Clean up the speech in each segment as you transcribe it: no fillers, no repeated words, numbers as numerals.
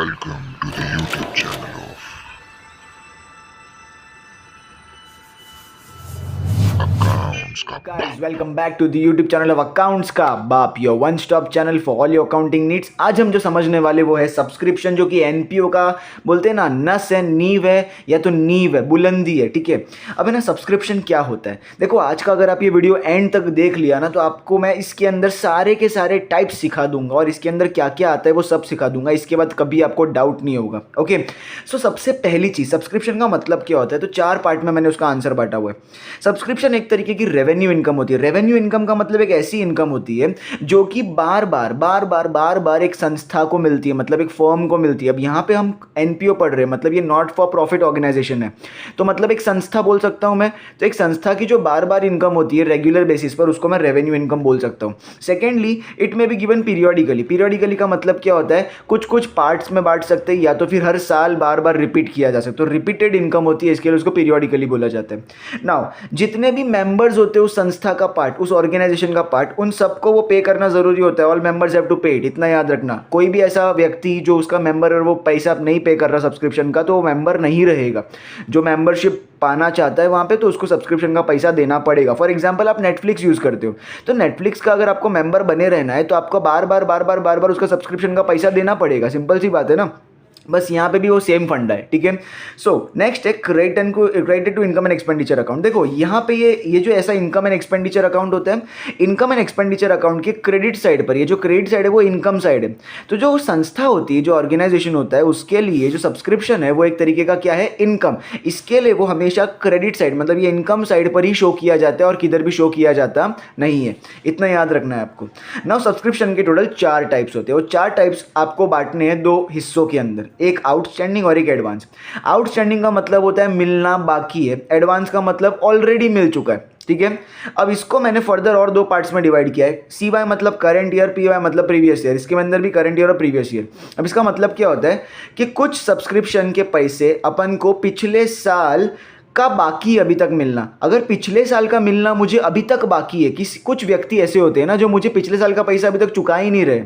Welcome to the YouTube channel of Accounts का guys welcome back to the YouTube channel of accounts का बाप, your one stop channel for all your accounting needs. आज हम जो समझने वाले वो है सब्सक्रिप्शन, जो कि एनपीओ का बोलते हैं ना, नस है, नींव है, या तो नींव है, बुलंदी है। ठीक है, अब है ना, सब्सक्रिप्शन क्या होता है। देखो, आज का अगर आप ये वीडियो एंड तक देख लिया ना, तो आपको मैं इसके अंदर सारे के सारे टाइप्स सिखा दूंगा और इसके अंदर क्या क्या आता है वो सब सिखा दूंगा। इसके बाद कभी आपको डाउट नहीं होगा। ओके, सो सबसे पहली चीज, सब्सक्रिप्शन का मतलब क्या होता है। तो चार पार्ट में मैंने उसका आंसर बांटा हुआ है। सब्सक्रिप्शन एक तरीके की रेवेन्यू इनकम होती है। रेवेन्यू इनकम का मतलब एक ऐसी इनकम होती है जो कि बार बार एक संस्था को मिलती है, मतलब एक फर्म को मिलती है। अब यहाँ पे हम एनपीओ पढ़ रहे हैं, मतलब ये नॉट फॉर प्रॉफिट ऑर्गेनाइजेशन है, तो मतलब एक संस्था बोल सकता हूँ मैं। तो एक संस्था की जो बार बार इनकम होती है रेगुलर बेसिस पर, उसको मैं रेवेन्यू इनकम बोल सकता हूँ। सेकेंडली, इट में बी गिवन पीरियोडिकली। पीरियोडिकली का मतलब क्या होता है, कुछ कुछ पार्ट्स में बांट सकते हैं, या तो फिर हर साल बार बार रिपीट किया जा सकता है। तो रिपीटेड इनकम होती है, इसके लिए उसको पीरियोडिकली बोला जाता है। नाउ, जितने भी मेंबर्स होते हैं उस संस्था का पार्ट, उस ऑर्गेनाइजेशन का पार्ट, उन सबको वो पे करना जरूरी होता है। ऑल मेंबर्स हैव टू पे इट, इतना याद रखना। कोई भी ऐसा व्यक्ति जो उसका मेंबर और वो पैसा नहीं पे कर रहा सब्सक्रिप्शन का, तो वो मेंबर नहीं रहेगा। जो मेंबरशिप पाना चाहता है वहाँ पे, तो उसको सब्सक्रिप्शन का पैसा देना पड़ेगा। फॉर एग्जांपल, आप नेटफ्लिक्स यूज़ करते हो, तो नेटफ्लिक्स का अगर आपको मेंबर बने रहना है, तो आपको बार बार उसका सब्सक्रिप्शन का पैसा देना पड़ेगा। सिंपल सी बात है ना। बस यहाँ पे भी वो सेम फंड है। ठीक है, सो नेक्स्ट है credit to income and expenditure account. देखो यहाँ पे ये जो ऐसा इनकम एंड एक्सपेंडिचर अकाउंट होता है, इनकम एंड एक्सपेंडिचर अकाउंट के क्रेडिट साइड पर, ये जो क्रेडिट साइड है वो इनकम साइड है। तो जो संस्था होती है, जो ऑर्गेनाइजेशन होता है, उसके लिए जो सब्सक्रिप्शन है वो एक तरीके का क्या है, इनकम। इसके लिए वो हमेशा क्रेडिट साइड, मतलब ये इनकम साइड पर ही शो किया जाता है और किधर भी शो किया जाता नहीं है। इतना याद रखना है आपको। नाउ, सब्सक्रिप्शन के टोटल 4 टाइप्स होते हैं, और 4 टाइप्स आपको बांटने हैं 2 हिस्सों के अंदर, एक आउटस्टैंडिंग और एक एडवांस। आउटस्टैंडिंग का मतलब होता है मिलना बाकी है, एडवांस का मतलब ऑलरेडी मिल चुका है। ठीक है, अब इसको मैंने फर्दर और 2 पार्ट्स में डिवाइड किया है। सी वाई मतलब करंट ईयर, पी वाई मतलब प्रीवियस ईयर। इसके अंदर भी करंट ईयर और प्रीवियस ईयर। अब इसका मतलब क्या होता है कि कुछ सब्सक्रिप्शन के पैसे अपन को पिछले साल का बाकी अभी तक मिलना, अगर पिछले साल का मिलना मुझे अभी तक बाकी है, किसी कुछ व्यक्ति ऐसे होते हैं ना जो मुझे पिछले साल का पैसा अभी तक चुका ही नहीं रहे,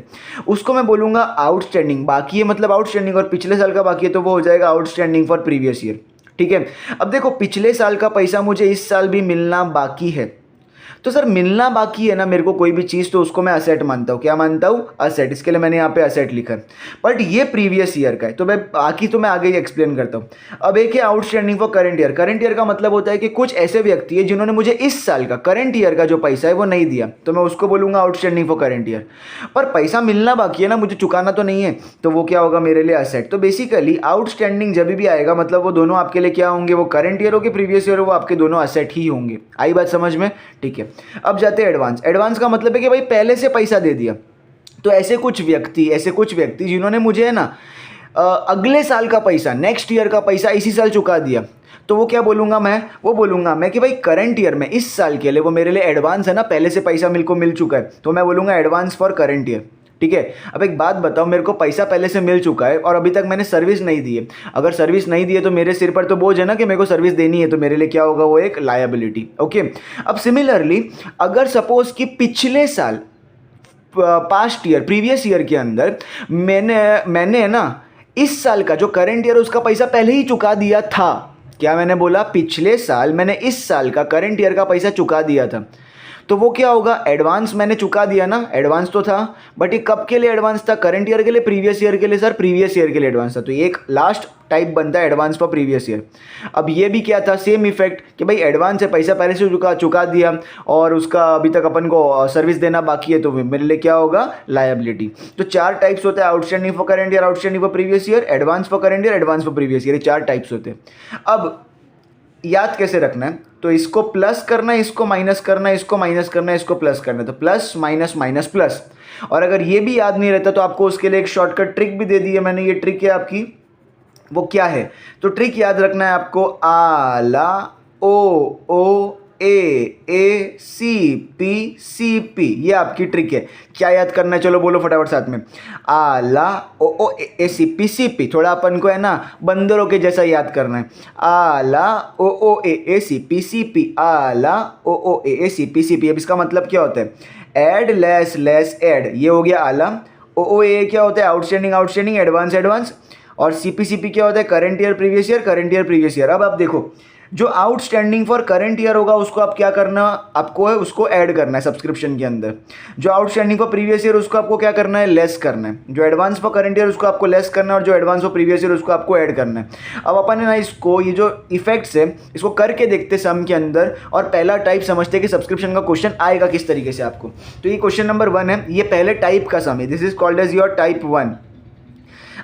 उसको मैं बोलूँगा आउटस्टैंडिंग। बाकी है मतलब आउटस्टैंडिंग, और पिछले साल का बाकी है तो वो हो जाएगा आउटस्टैंडिंग फॉर प्रीवियस ईयर। ठीक है, अब देखो, पिछले साल का पैसा मुझे इस साल भी मिलना बाकी है, तो सर मिलना बाकी है ना मेरे को कोई भी चीज़, तो उसको मैं असेट मानता हूँ। क्या मानता हूँ? असेट। इसके लिए मैंने यहाँ पे असेट लिखा है, बट ये प्रीवियस ईयर का है, तो मैं बाकी तो मैं आगे ही एक्सप्लेन करता हूँ। अब एक है outstanding for current year. Current year का मतलब होता है कि कुछ ऐसे व्यक्ति है जिन्होंने मुझे इस साल का, करंट ईयर का जो पैसा है वो नहीं दिया, तो मैं उसको बोलूँगा आउटस्टैंडिंग फॉर करंट ईयर। पर पैसा मिलना बाकी है ना, मुझे चुकाना तो नहीं है, तो वो क्या होगा मेरे लिए असेट। तो बेसिकली आउटस्टैंडिंग जब भी आएगा, मतलब वो दोनों आपके लिए क्या होंगे, वो करंट ईयर हो के प्रीवियस ईयर हो, वो आपके दोनों असेट ही होंगे। आई बात समझ में? ठीक है, अब जाते हैं एडवांस। एडवांस का मतलब है कि भाई पहले से पैसा दे दिया। तो ऐसे कुछ व्यक्ति जिन्होंने मुझे है ना अगले साल का पैसा, नेक्स्ट ईयर का पैसा इसी साल चुका दिया, तो वो क्या बोलूँगा मैं, वो बोलूँगा मैं कि भाई करंट ईयर में, इस साल के लिए वो मेरे लिए एडवांस है ना, पहले से पैसा मेरे को मिल चुका है, तो मैं बोलूँगा एडवांस फॉर करंट ईयर। ठीक है, अब एक बात बताओ, मेरे को पैसा पहले से मिल चुका है और अभी तक मैंने सर्विस नहीं दी है। अगर सर्विस नहीं दी है तो मेरे सिर पर तो बोझ है ना कि मेरे को सर्विस देनी है, तो मेरे लिए क्या होगा, वो एक लायबिलिटी। ओके, अब सिमिलरली अगर सपोज कि पिछले साल, पास्ट ईयर, प्रीवियस ईयर के अंदर मैंने है ना इस साल का जो करंट ईयर उसका पैसा पहले ही चुका दिया था। क्या मैंने बोला? पिछले साल मैंने इस साल का करंट ईयर का पैसा चुका दिया था, तो वो क्या होगा, एडवांस मैंने चुका दिया ना, एडवांस तो था, बट ये कब के लिए एडवांस था? करंट ईयर के लिए, प्रीवियस ईयर के लिए? सर प्रीवियस ईयर के लिए एडवांस था, तो ये एक लास्ट टाइप बनता है एडवांस फॉर प्रीवियस ईयर। अब ये भी क्या था, सेम इफेक्ट, कि भाई एडवांस है, पैसा पहले से चुका दिया और उसका अभी तक अपन को सर्विस देना बाकी है, तो मेरे लिए क्या होगा, लायबिलिटी। तो 4 टाइप्स होते हैं, outstanding for current year, outstanding for previous year, advance for current year, advance for previous year. ये 4 टाइप्स होते हैं। अब याद कैसे रखना है, तो इसको प्लस करना है, इसको माइनस करना है, इसको माइनस करना है, इसको प्लस करना है, तो प्लस माइनस माइनस प्लस। और अगर ये भी याद नहीं रहता तो आपको उसके लिए एक शॉर्टकट ट्रिक भी दे दी है मैंने। ये ट्रिक है आपकी, वो क्या है, तो ट्रिक याद रखना है आपको, आला ओ ए सी पी, ये आपकी ट्रिक है। क्या याद करना है, चलो बोलो फटाफट साथ में, आला ओ ए सी पी। थोड़ा अपन को है ना बंदरों के जैसा याद करना है, आला ओ ए सी पी, आला ओ ए सी पी। अब इसका मतलब क्या होता है, एड लेस लेस एड, ये हो गया आला। OOA क्या होता है, आउटस्टैंडिंग आउटस्टैंडिंग एडवांस एडवांस, और CPCP क्या होता है, current year previous year current year previous year. अब आप देखो जो आउटस्टैंडिंग फॉर करंट ईयर होगा उसको आप क्या करना, आपको है उसको ऐड करना है सब्सक्रिप्शन के अंदर। जो आउटस्टैंडिंग फॉर प्रीवियस ईयर उसको आपको क्या करना है, लेस करना है। जो एडवांस फॉर करंट ईयर उसको आपको लेस करना है, और जो एडवांस फॉर प्रीवियस ईयर उसको आपको ऐड करना है। अब अपन है ना इसको, ये जो इफेक्ट्स है इसको करके देखते सम के अंदर, और पहला टाइप समझते कि सब्सक्रिप्शन का क्वेश्चन आएगा किस तरीके से आपको। तो ये क्वेश्चन नंबर 1 है, ये पहले टाइप का सम है, this is called as your type 1।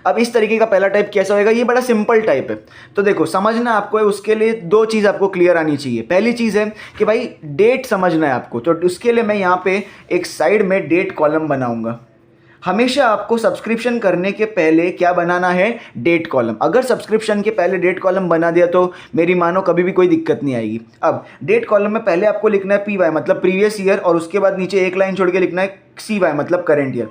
अब इस तरीके का पहला टाइप कैसा होएगा, ये बड़ा सिंपल टाइप है। तो देखो समझना आपको है, उसके लिए 2 चीज़ आपको क्लियर आनी चाहिए। पहली चीज़ है कि भाई डेट समझना है आपको, तो उसके लिए मैं यहाँ पे एक साइड में डेट कॉलम बनाऊंगा। हमेशा आपको सब्सक्रिप्शन करने के पहले क्या बनाना है, डेट कॉलम। अगर सब्सक्रिप्शन के पहले डेट कॉलम बना दिया तो मेरी मानो कभी भी कोई दिक्कत नहीं आएगी। अब डेट कॉलम में पहले आपको लिखना है PY मतलब प्रीवियस ईयर, और उसके बाद नीचे एक लाइन छोड़ के लिखना है CY मतलब करंट ईयर।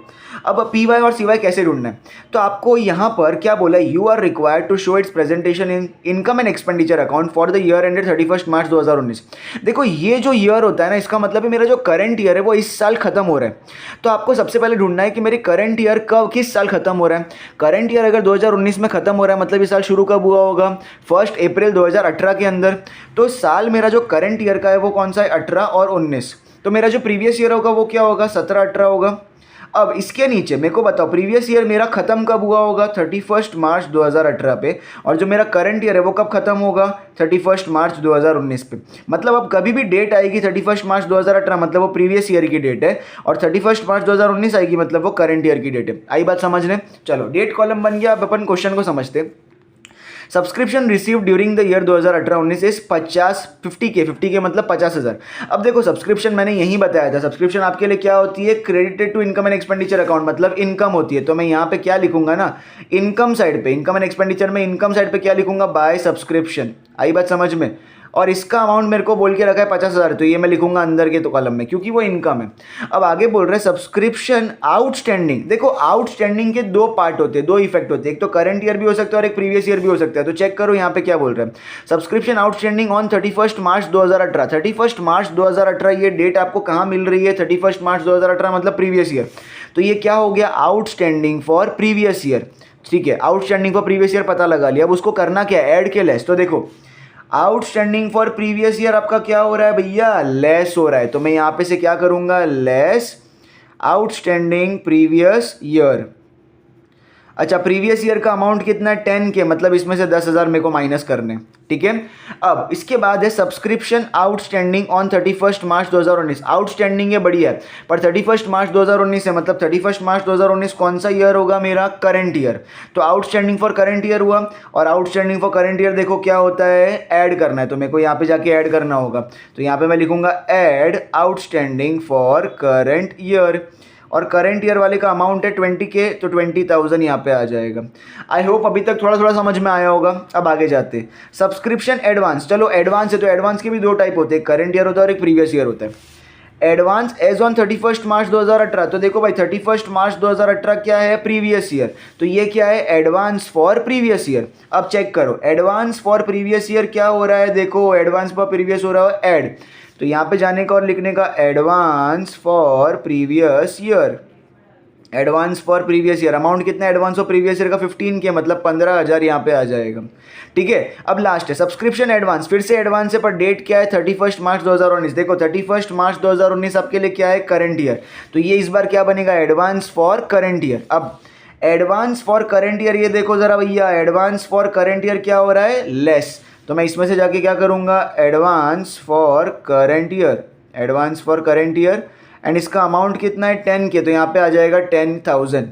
अब PY और CY कैसे ढूंढना है, तो आपको यहाँ पर क्या बोला है, you are required to show its presentation in income and expenditure account for the year ended 31 March 2019। देखो ये जो ईयर होता है ना, इसका मतलब है मेरा जो करंट ईयर है वो इस साल खत्म हो रहा है। तो आपको सबसे पहले ढूंढना है कि मेरे करंट ईयर कब, किस साल खत्म हो रहा है। करंट ईयर अगर 2019 में खत्म हो रहा है मतलब ये साल शुरू कब हुआ होगा, 1 अप्रैल 2018 के अंदर। तो साल मेरा जो करंट ईयर का है वो कौन सा है, 18 और 19। तो मेरा जो प्रीवियस ईयर होगा वो क्या होगा, 17-18 होगा। अब इसके नीचे मेरे को बताओ प्रीवियस ईयर मेरा खत्म कब हुआ होगा, 31 मार्च 2018 पे, और जो मेरा करंट ईयर है वो कब खत्म होगा, 31 मार्च 2019 पे। मतलब अब कभी भी डेट आएगी 31 मार्च 2018 मतलब वो प्रीवियस ईयर की डेट है, और 31 मार्च 2019 आएगी मतलब वो करंट ईयर की डेट है। आई बात समझने, चलो डेट कॉलम बन गया। अब अपन क्वेश्चन को समझते। Subscription receive during the year 2018-19 is 50K मतलब 50,000। अब देखो सब्सक्रिप्शन मैंने यही बताया था, सब्सक्रिप्शन आपके लिए क्या होती है, credited to income and expenditure account मतलब इनकम होती है। तो मैं यहाँ पे क्या लिखूंगा ना, इनकम साइड पे, इनकम एंड एक्सपेंडिचर में इनकम साइड पे क्या लिखूंगा, बाय सब्सक्रिप्शन। आई बात समझ में। और इसका अमाउंट मेरे को बोल के रखा है 50,000, तो ये मैं लिखूंगा अंदर के तो कॉलम में, क्योंकि वो इनकम है। अब आगे बोल रहे हैं सब्सक्रिप्शन आउटस्टैंडिंग। देखो आउटस्टैंडिंग के 2 पार्ट होते हैं, 2 इफेक्ट होते हैं, एक तो करंट ईयर भी हो सकता है और एक प्रीवियस ईयर भी हो सकता है। तो चेक करो यहाँ पे क्या बोल रहे हैं, सब्सक्रिप्शन आउटस्टैंडिंग ऑन 31 मार्च 2018। 31 मार्च 2018 ये डेट आपको कहाँ मिल रही है, 31 मार्च 2018 मतलब प्रीवियस ईयर। तो ये क्या हो गया, आउटस्टैंडिंग फॉर प्रीवियस ईयर। ठीक है, आउटस्टैंडिंग फॉर प्रीवियस ईयर पता लगा लिया। अब उसको करना क्या, ऐड के लेस। तो देखो आउटस्टैंडिंग फॉर प्रीवियस ईयर आपका क्या हो रहा है भैया, लेस हो रहा है। तो मैं यहाँ पे से क्या करूँगा, लेस आउटस्टैंडिंग प्रीवियस ईयर। अच्छा प्रीवियस ईयर का अमाउंट कितना है, 10K मतलब इसमें से 10,000 मेरे को माइनस करने। ठीक है, अब इसके बाद है subscription outstanding on 31 March 2019। Outstanding है बढ़िया है, पर 31 मार्च 2019 है मतलब 31 मार्च 2019 कौन सा ईयर होगा, मेरा करंट ईयर। तो आउटस्टैंडिंग फॉर करंट ईयर हुआ, और आउटस्टैंडिंग फॉर करंट ईयर देखो क्या होता है, ऐड करना है। तो मेरे को यहाँ पे जाके ऐड करना होगा। तो यहाँ पे मैं लिखूंगा add outstanding for current year, और करंट ईयर वाले का अमाउंट है 20K, तो 20,000 यहाँ पे आ जाएगा। आई होप अभी तक थोड़ा थोड़ा समझ में आया होगा। अब आगे जाते हैं, सब्सक्रिप्शन एडवांस। चलो एडवांस है तो एडवांस के भी 2 टाइप होते हैं, करंट ईयर होता है और एक प्रीवियस ईयर होता है। एडवांस एज ऑन 31 मार्च 2018। तो देखो भाई 31 मार्च 2018 क्या है, प्रीवियस ईयर। तो ये क्या है, एडवांस फॉर प्रीवियस ईयर। अब चेक करो एडवांस फॉर प्रीवियस ईयर क्या हो रहा है, देखो एडवांस फॉर प्रीवियस हो रहा है ऐड। तो यहाँ पे जाने का और लिखने का advance for previous year. Advance for previous year amount कितना है, एडवांस फॉर प्रीवियस ईयर का 15K मतलब 15,000 यहाँ पे आ जाएगा। ठीक है, अब लास्ट है सब्सक्रिप्शन एडवांस। फिर से एडवांस है पर डेट क्या है, 31 मार्च 2019। देखो 31 मार्च 2019 आपके लिए क्या है, करंट ईयर। तो ये इस बार क्या बनेगा, एडवांस फॉर करंट ईयर। अब एडवांस फॉर करंट ईयर ये देखो जरा भैया, एडवांस फॉर करंट ईयर क्या हो रहा है, लेस। तो मैं इसमें से जाके क्या करूँगा, advance for current year, advance for current year, and इसका अमाउंट कितना है 10K। तो यहाँ पे आ जाएगा 10,000।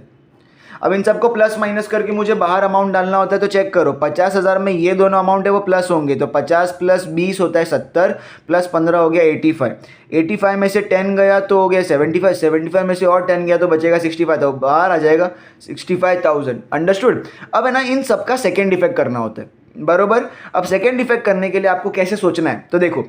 अब इन सबको प्लस माइनस करके मुझे बाहर अमाउंट डालना होता है। तो चेक करो 50,000 में ये दोनों अमाउंट है वो प्लस होंगे। तो 50 + 20 होता है 70, प्लस 15 हो गया 85। 85 में से 10 गया तो हो गया 75। 75 में से और 10 गया तो बचेगा 65। तो बाहर आ जाएगा 65,000। अंडरस्टूड। अब है ना इन सबका सेकेंड इफेक्ट करना होता है, बरोबर। अब सेकेंड इफेक्ट करने के लिए आपको कैसे सोचना है, तो देखो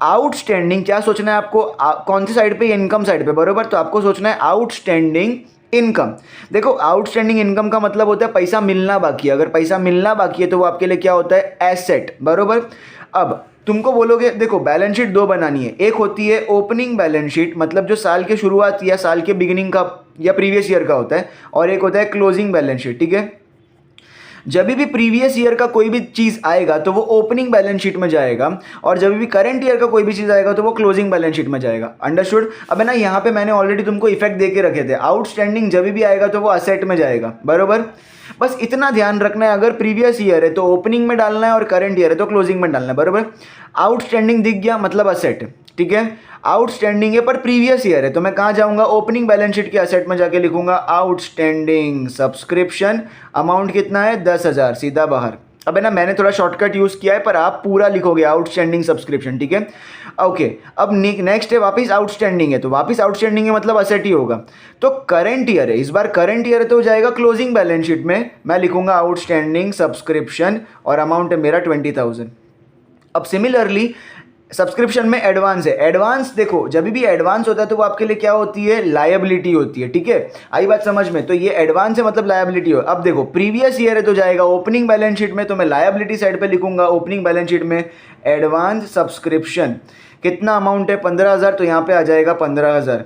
आउटस्टैंडिंग क्या सोचना है आपको, कौन सी साइड पे, इनकम साइड पे, बरोबर। तो आपको सोचना है आउटस्टैंडिंग इनकम। देखो आउटस्टैंडिंग इनकम का मतलब होता है पैसा मिलना बाकी है। अगर पैसा मिलना बाकी है तो वो आपके लिए क्या होता है, एसेट, बरोबर। अब तुमको बोलोगे देखो बैलेंस शीट 2 बनानी है। एक होती है ओपनिंग बैलेंस शीट, मतलब जो साल के शुरुआत या साल के बिगिनिंग का या प्रीवियस ईयर का होता है, और एक होता है क्लोजिंग बैलेंस शीट, ठीक है। जब भी प्रीवियस ईयर का कोई भी चीज़ आएगा तो वो ओपनिंग बैलेंस शीट में जाएगा, और जब भी करंट ईयर का कोई भी चीज़ आएगा तो वो क्लोजिंग बैलेंस शीट में जाएगा। अंडरस्टूड। अब है ना, यहाँ पे मैंने ऑलरेडी तुमको इफेक्ट दे के रखे थे, आउटस्टैंडिंग जब भी आएगा तो वो असेट में जाएगा, बरोबर। बस इतना ध्यान रखना है, अगर प्रीवियस ईयर है तो ओपनिंग में डालना है और करंट ईयर है तो क्लोजिंग में डालना है, बरोबर। आउटस्टैंडिंग दिख गया मतलब असेट, ठीक है। आउटस्टैंडिंग है पर प्रीवियस ईयर है तो मैं कहाँ जाऊंगा, ओपनिंग बैलेंस शीट के असेट में जाके लिखूंगा आउटस्टैंडिंग सब्सक्रिप्शन, अमाउंट कितना है 10,000, सीधा बाहर। अब है ना, मैंने थोड़ा शॉर्टकट यूज किया है पर आप पूरा लिखोगे आउटस्टैंडिंग सब्सक्रिप्शन, ठीक है। ओके, अब नेक्स्ट है वापस आउटस्टैंडिंग है, तो वापस आउटस्टैंडिंग है मतलब असेट ही होगा। तो करंट ईयर है, इस बार करंट ईयर है तो जाएगा क्लोजिंग बैलेंस शीट में, मैं लिखूंगा आउटस्टैंडिंग सब्सक्रिप्शन और अमाउंट है मेरा 20,000। अब सिमिलरली सब्सक्रिप्शन में एडवांस है, एडवांस देखो जब भी एडवांस होता है तो वो आपके लिए क्या होती है, लायबिलिटी होती है, ठीक है। आई बात समझ में, तो ये एडवांस है मतलब लायबिलिटी हो। अब देखो प्रीवियस ईयर है तो जाएगा ओपनिंग बैलेंस शीट में, तो मैं लायबिलिटी साइड पे लिखूंगा ओपनिंग बैलेंस शीट में एडवांस सब्सक्रिप्शन, कितना अमाउंट है 15,000, तो यहाँ पे आ जाएगा 15,000।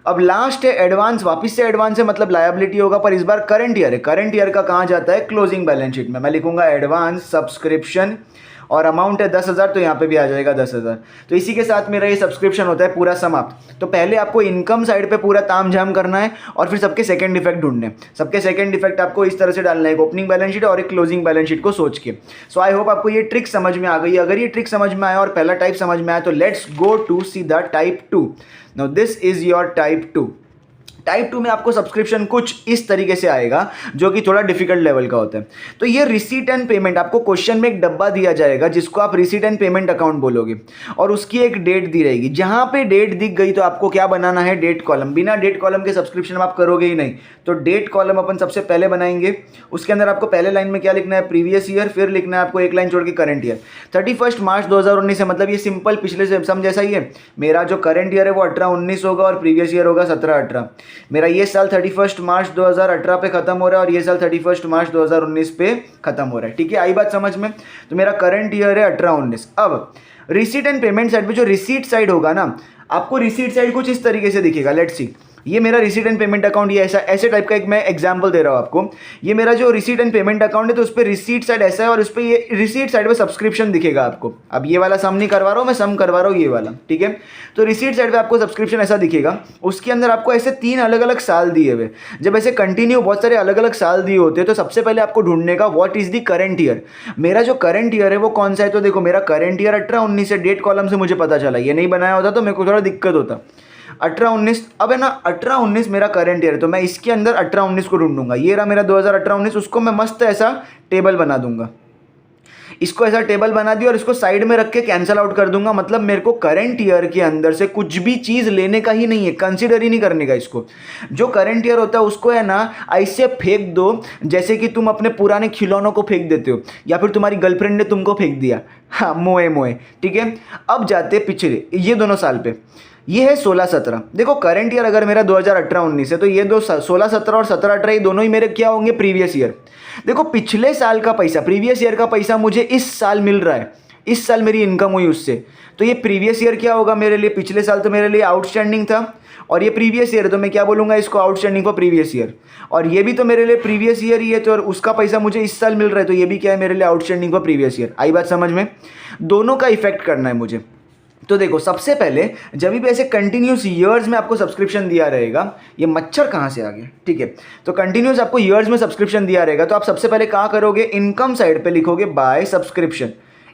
अब लास्ट है एडवांस, वापस से एडवांस है मतलब लायबिलिटी होगा, पर इस बार करंट ईयर है, करंट ईयर का कहाँ जाता है, क्लोजिंग बैलेंस शीट में, मैं लिखूंगा एडवांस सब्सक्रिप्शन और अमाउंट है 10,000, तो यहाँ पे भी आ जाएगा 10,000। तो इसी के साथ मेरा ये सब्सक्रिप्शन होता है पूरा समाप्त। तो पहले आपको इनकम साइड पे पूरा ताम झाम करना है और फिर सबके सेकंड इफेक्ट ढूंढने हैं। सबके सेकंड इफेक्ट आपको इस तरह से डालना है, एक ओपनिंग बैलेंस शीट और एक क्लोजिंग बैलेंस शीट को सोच के। सो आई होप आपको ये ट्रिक समझ में आ गई। अगर ये ट्रिक समझ में आया और पहला टाइप समझ में आया तो let's go to see the type 2। Now this is your type 2। Type 2 में आपको सब्सक्रिप्शन कुछ इस तरीके से आएगा जो कि थोड़ा डिफिकल्ट लेवल का होता है। तो ये रिसीट एंड पेमेंट, आपको क्वेश्चन में एक डब्बा दिया जाएगा जिसको आप रिसीट एंड पेमेंट अकाउंट बोलोगे और उसकी एक डेट दी रहेगी। जहां पे डेट दिख गई तो आपको क्या बनाना है, डेट कॉलम। बिना डेट कॉलम के सब्सक्रिप्शन आप करोगे ही नहीं, तो डेट कॉलम अपन सबसे पहले बनाएंगे। उसके अंदर आपको पहले लाइन में क्या लिखना है, प्रीवियस ईयर, फिर लिखना है आपको एक लाइन छोड़ के करंट ईयर। 31 मार्च 2019 है, मतलब ये सिंपल पिछले सम जैसा ही है। मेरा जो करंट ईयर है वो 18-19 होगा और प्रीवियस ईयर होगा 17-18। मेरा ये साल 31 मार्च 2018 पे खत्म हो रहा है और ये साल 31 मार्च 2019 पे खत्म हो रहा है, ठीक है। आई बात समझ में। तो मेरा करंट ईयर है 18-19। अब रिसीट एंड पेमेंट साइड पे जो रिसीट साइड होगा ना, आपको रिसीट साइड कुछ इस तरीके से दिखेगा। लेट्स सी, ये मेरा रिसीट एंड पेमेंट अकाउंट, ये ऐसे टाइप का एक मैं एग्जांपल दे रहा हूँ आपको। ये मेरा जो रिसीट एंड पेमेंट अकाउंट है तो उस पर रिसीट साइड ऐसा है और उस पर ये रिसीट साइड पे सब्सक्रिप्शन दिखेगा आपको। अब ये वाला सम नहीं करवा रहा हूँ मैं, सम करवा रहा हूँ ये वाला, ठीक है। तो रिसीट साइड पे आपको सब्सक्रिप्शन ऐसा दिखेगा, उसके अंदर आपको ऐसे 3 अलग अलग साल दिए हुए। जब ऐसे कंटिन्यू बहुत सारे अलग अलग साल दिए होते हैं तो सबसे पहले आपको ढूंढने का what is the current year. मेरा जो करंट ईयर है वो कौन सा है, तो देखो मेरा करंट ईयर 18-19 है, डेट कॉलम से मुझे पता चला। ये नहीं बनाया होता तो मेरे को थोड़ा दिक्कत होता। 18-19, अब है ना 18-19 मेरा करंट ईयर है तो मैं इसके अंदर 18-19 को ढूंढूंगा। ये रहा मेरा 2018-19, उसको मैं मस्त ऐसा टेबल बना दूंगा। इसको ऐसा टेबल बना दिया और इसको साइड में रख के कैंसिल आउट कर दूंगा। मतलब मेरे को करंट ईयर के अंदर से कुछ भी चीज़ लेने का ही नहीं है, कंसीडर ही नहीं करने का इसको। जो करंट ईयर होता है उसको है ना ऐसे फेंक दो जैसे कि तुम अपने पुराने खिलौनों को फेंक देते हो या फिर तुम्हारी गर्लफ्रेंड ने तुमको फेंक दिया, हाँ मोए मोए, ठीक है। अब जाते पिछले ये दोनों साल पे, ये है 16-17। देखो करंट ईयर अगर मेरा 2018-19 है तो ये 16-17 और 17-18 ये दोनों ही मेरे क्या होंगे, प्रीवियस ईयर। देखो पिछले साल का पैसा, प्रीवियस ईयर का पैसा मुझे इस साल मिल रहा है, इस साल मेरी इनकम हुई उससे, तो ये प्रीवियस ईयर क्या होगा मेरे लिए, पिछले साल तो मेरे लिए आउटस्टैंडिंग था और ये प्रीवियस ईयर है तो मैं क्या बोलूँगा इसको, आउटस्टैंडिंग फॉर प्रीवियस ईयर। और ये भी तो मेरे लिए प्रीवियस ईयर ही है तो उसका पैसा मुझे इस साल मिल रहा है तो ये भी क्या है मेरे लिए, आउटस्टैंडिंग फॉर प्रीवियस ईयर। आई बात समझ में। दोनों का इफेक्ट करना है मुझे। तो देखो सबसे पहले जब भी ऐसे कंटिन्यूस ईयर्स में आपको सब्सक्रिप्शन दिया रहेगा, ये मच्छर कहाँ से आ गया, ठीक है। तो कंटिन्यूस आपको ईयर्स में सब्सक्रिप्शन दिया रहेगा तो आप सबसे पहले कहाँ करोगे, इनकम साइड पे लिखोगे बाय सब्सक्रिप्शन।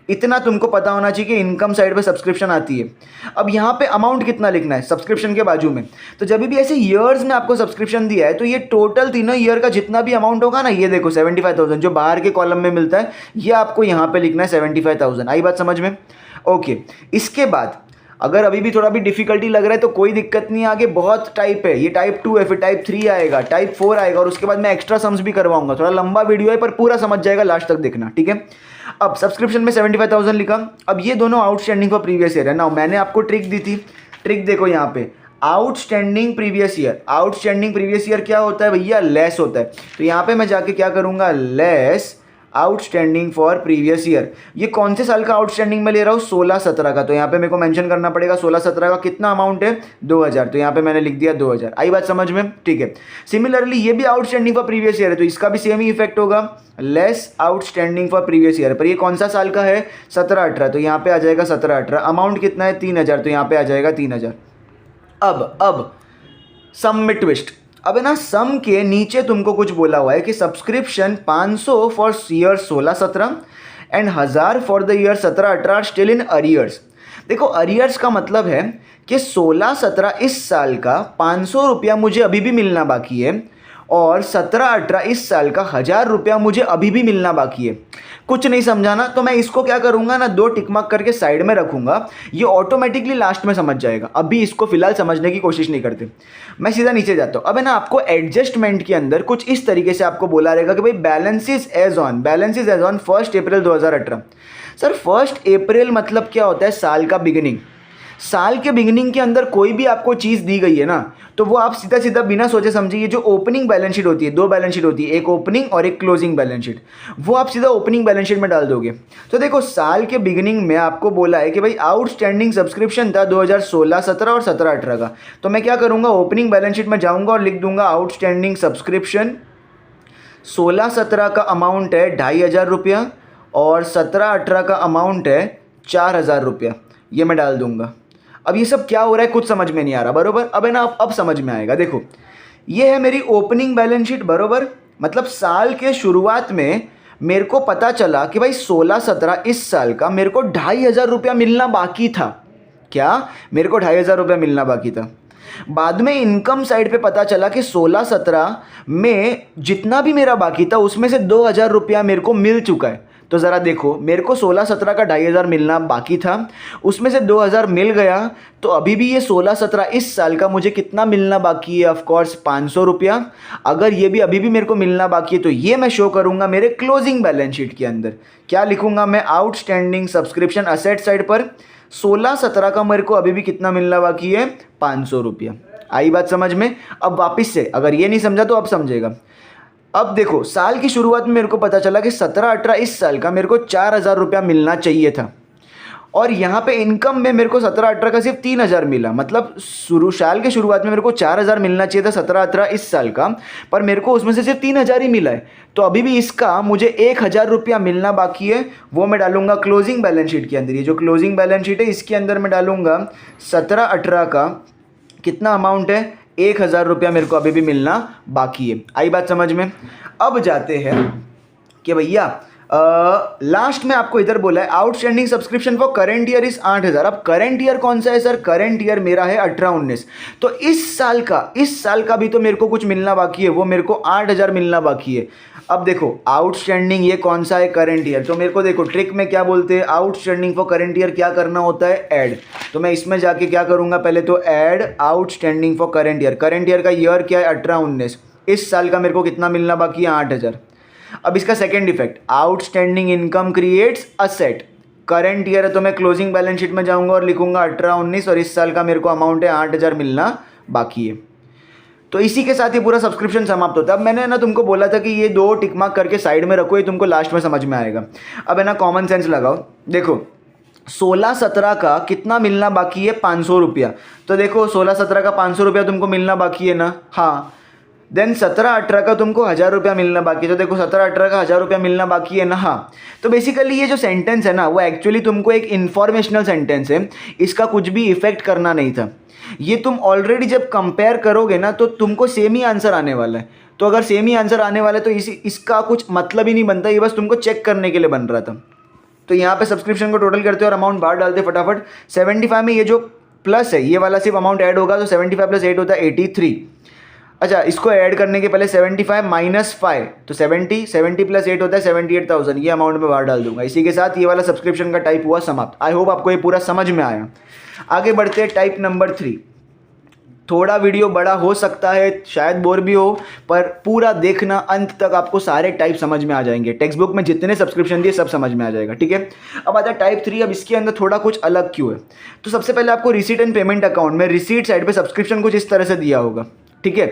इतना तुमको पता होना चाहिए कि इनकम साइड पे सब्सक्रिप्शन आती है। अब यहाँ पे अमाउंट कितना लिखना है सब्सक्रिप्शन के बाजू में। तो जब भी ऐसे ईयर्स में आपको सब्सक्रिप्शन दिया है तो ये टोटल तीनों ईयर का जितना भी अमाउंट होगा ना, ये देखो 75,000 जो बाहर के कॉलम में मिलता है, ये आपको यहाँ पे लिखना है 75,000। आई बात समझ में। ओके, इसके बाद अगर अभी भी थोड़ा भी डिफिकल्टी लग रहा है तो कोई दिक्कत नहीं, आगे बहुत टाइप है। ये टाइप 2 है, फिर टाइप 3 आएगा, टाइप 4 आएगा और उसके बाद मैं एक्स्ट्रा सम्स भी करवाऊंगा। थोड़ा लंबा वीडियो है पर पूरा समझ जाएगा, लास्ट तक देखना, ठीक है। अब सब्सक्रिप्शन में 75,000 लिखा। अब ये दोनों आउटस्टैंडिंग फॉर प्रीवियस ईयर है ना। मैंने आपको ट्रिक दी थी, ट्रिक देखो यहाँ पे, outstanding previous year. Outstanding previous year क्या होता है भैया, लेस होता है। तो यहाँ पे मैं जाके क्या करूँगा, less outstanding for previous year. ये कौन से साल का आउटस्टैंडिंग में ले रहा हूँ, 16-17 का। तो यहाँ पे मेरे को मेंशन करना पड़ेगा 16-17 का कितना अमाउंट है, 2000। तो यहाँ पे मैंने लिख दिया 2000। आई बात समझ में, ठीक है। सिमिलरली ये भी आउटस्टैंडिंग फॉर प्रीवियस ईयर है, तो इसका भी सेम ही इफेक्ट होगा, less outstanding for previous year. पर ये कौन सा साल का है, 17-18, तो यहाँ पे आ जाएगा 17-18। अमाउंट कितना है, 3000, तो यहाँ पे आ जाएगा 3000। अब सम में ट्विस्ट। अब है ना, सम के नीचे तुमको कुछ बोला हुआ है कि subscription 500 for year 16-17 and 1000 for the year 17-18 are still in arrears. देखो अरियर्स का मतलब है कि 16-17 इस साल का 500 रुपया मुझे अभी भी मिलना बाकी है, और 17-18 इस साल का 1000 रुपया मुझे अभी भी मिलना बाकी है। कुछ नहीं समझाना तो मैं इसको क्या करूंगा ना, 2 टिक मार्क करके साइड में रखूंगा, ये ऑटोमेटिकली लास्ट में समझ जाएगा। अभी इसको फिलहाल समझने की कोशिश नहीं करते, मैं सीधा नीचे जाता हूँ। अब है ना, आपको एडजस्टमेंट के अंदर कुछ इस तरीके से आपको बोला रहेगा कि भाई balance is as on 1 April 2018। Sir 1 April मतलब क्या होता है, साल का बिगिनिंग। साल के बिगिनिंग के अंदर कोई भी आपको चीज़ दी गई है ना, तो वो आप सीधा सीधा बिना सोचे समझे, ये जो ओपनिंग बैलेंस शीट होती है, 2 बैलेंस शीट होती है, एक ओपनिंग और एक क्लोजिंग बैलेंस शीट, वो आप सीधा ओपनिंग बैलेंस शीट में डाल दोगे। तो देखो साल के बिगिनिंग में आपको बोला है कि भाई आउटस्टैंडिंग सब्सक्रिप्शन था 2016-17 और 17-18 का। तो मैं क्या करूँगा, ओपनिंग बैलेंस शीट में जाऊँगा और लिख दूंगा आउटस्टैंडिंग सब्सक्रिप्शन 16-17 का अमाउंट है 2500 रुपया और 17-18 का अमाउंट है 4000 रुपया, ये मैं डाल दूंगा। अब ये सब क्या हो रहा है कुछ समझ में नहीं आ रहा, बरोबर। अब है ना, अब समझ में आएगा। देखो ये है मेरी ओपनिंग बैलेंस शीट, बरोबर। मतलब साल के शुरुआत में मेरे को पता चला कि भाई 16-17 इस साल का मेरे को 2500 रुपया मिलना बाकी था। क्या, मेरे को 2500 रुपया मिलना बाकी था। बाद में इनकम साइड पे पता चला कि 16-17 में जितना भी मेरा बाकी था उसमें से 2000 रुपया मेरे को मिल चुका है। तो ज़रा देखो, मेरे को 16-17 का 2500 मिलना बाकी था, उसमें से 2000 मिल गया, तो अभी भी ये 16-17 इस साल का मुझे कितना मिलना बाकी है, ऑफकोर्स 500 रुपया। अगर ये भी अभी भी मेरे को मिलना बाकी है तो ये मैं शो करूँगा मेरे क्लोजिंग बैलेंस शीट के अंदर। क्या लिखूँगा मैं, आउटस्टैंडिंग सब्सक्रिप्शन असेट साइड पर 16-17 का मेरे को अभी भी कितना मिलना बाकी है, 500 रुपया। आई बात समझ में। अब वापस से, अगर ये नहीं समझा तो अब समझेगा। अब देखो साल की शुरुआत में मेरे को पता चला कि 17-18 इस साल का मेरे को 4000 रुपया मिलना चाहिए था, और यहाँ पे इनकम में मेरे को 17-18 का सिर्फ 3000 मिला। मतलब साल के शुरुआत में मेरे को 4000 मिलना चाहिए था 17-18 इस साल का, पर मेरे को उसमें से सिर्फ 3000 ही मिला है। तो अभी भी इसका मुझे 1000 रुपया मिलना बाकी है, वो मैं डालूंगा क्लोजिंग बैलेंस शीट के अंदर। ये जो क्लोजिंग बैलेंस शीट है इसके अंदर मैं डालूंगा 17-18 का कितना अमाउंट है, 1000 रुपया मेरे को अभी भी मिलना बाकी है। आई बात समझ में। अब जाते हैं कि भैया लास्ट में आपको इधर बोला है outstanding subscription for current year is 8000। अब करंट ईयर कौन सा है सर, करंट ईयर मेरा है 18-19। तो इस साल का भी तो मेरे को कुछ मिलना बाकी है, वो मेरे को 8000 मिलना बाकी है। अब देखो आउटस्टैंडिंग ये कौन सा है, करंट ईयर। तो मेरे को देखो ट्रिक में क्या बोलते हैं, आउटस्टैंडिंग फॉर करंट ईयर क्या करना होता है, ऐड। तो मैं इसमें जाके क्या करूंगा, पहले तो add outstanding for current year. Current year का ईयर क्या है, 18-19। इस साल का मेरे को कितना मिलना बाकी है, 8000। अब इसका second effect, outstanding income creates asset. Current year है तो मैं क्लोजिंग बैलेंस शीट में जाऊंगा और लिखूंगा 18-19, और इस साल का मेरे को अमाउंट है 8000 मिलना बाकी है। तो इसी के साथ ये पूरा सब्सक्रिप्शन समाप्त होता है। अब मैंने ना तुमको बोला था कि ये 2 टिक मार्क करके साइड में रखो, ये तुमको लास्ट में समझ में आएगा। अब है ना कॉमन सेंस लगाओ। देखो 16-17 का कितना मिलना बाकी है, 500 रुपया। तो देखो 16-17 का 500 रुपया तुमको मिलना बाकी है ना, हाँ। देन 17-18 का तुमको 1000 रुपया मिलना बाकी है। तो देखो 17-18 का 1000 रुपया मिलना बाकी है ना, हाँ। तो बेसिकली ये जो सेंटेंस है ना, वो एक्चुअली तुमको एक इन्फॉर्मेशनल सेंटेंस है, इसका कुछ भी इफेक्ट करना नहीं था। ये तुम ऑलरेडी जब कंपेयर करोगे ना तो तुमको सेम ही आंसर आने वाला है। तो अगर सेम ही आंसर आने वाला है तो इसका कुछ मतलब ही नहीं बनता, ये बस तुमको चेक करने के लिए बन रहा था। तो यहाँ पे सब्सक्रिप्शन को टोटल करते हो और अमाउंट बाहर डालते फटाफट। 75 में ये जो प्लस है ये वाला सिर्फ अमाउंट ऐड होगा, तो 75 + 8 होता है 83। अच्छा, इसको ऐड करने के पहले 75 - 5, तो 70 + 8 होता है 78,000। ये अमाउंट में बाहर डाल दूंगा। इसी के साथ ये वाला सब्सक्रिप्शन का टाइप हुआ समाप्त। आई होप आपको ये पूरा समझ में आया। आगे बढ़ते हैं टाइप नंबर 3। थोड़ा वीडियो बड़ा हो सकता है, शायद बोर भी हो, पर पूरा देखना, अंत तक आपको सारे टाइप समझ में आ जाएंगे। टेक्स्ट बुक में जितने सब्सक्रिप्शन दिए सब समझ में आ जाएगा, ठीक है। अब आता है टाइप 3। अब इसके अंदर थोड़ा कुछ अलग क्यों है, तो सबसे पहले आपको रिसीट एंड पेमेंट अकाउंट में रिसीट साइड पे सब्सक्रिप्शन कुछ इस तरह से दिया होगा, ठीक है।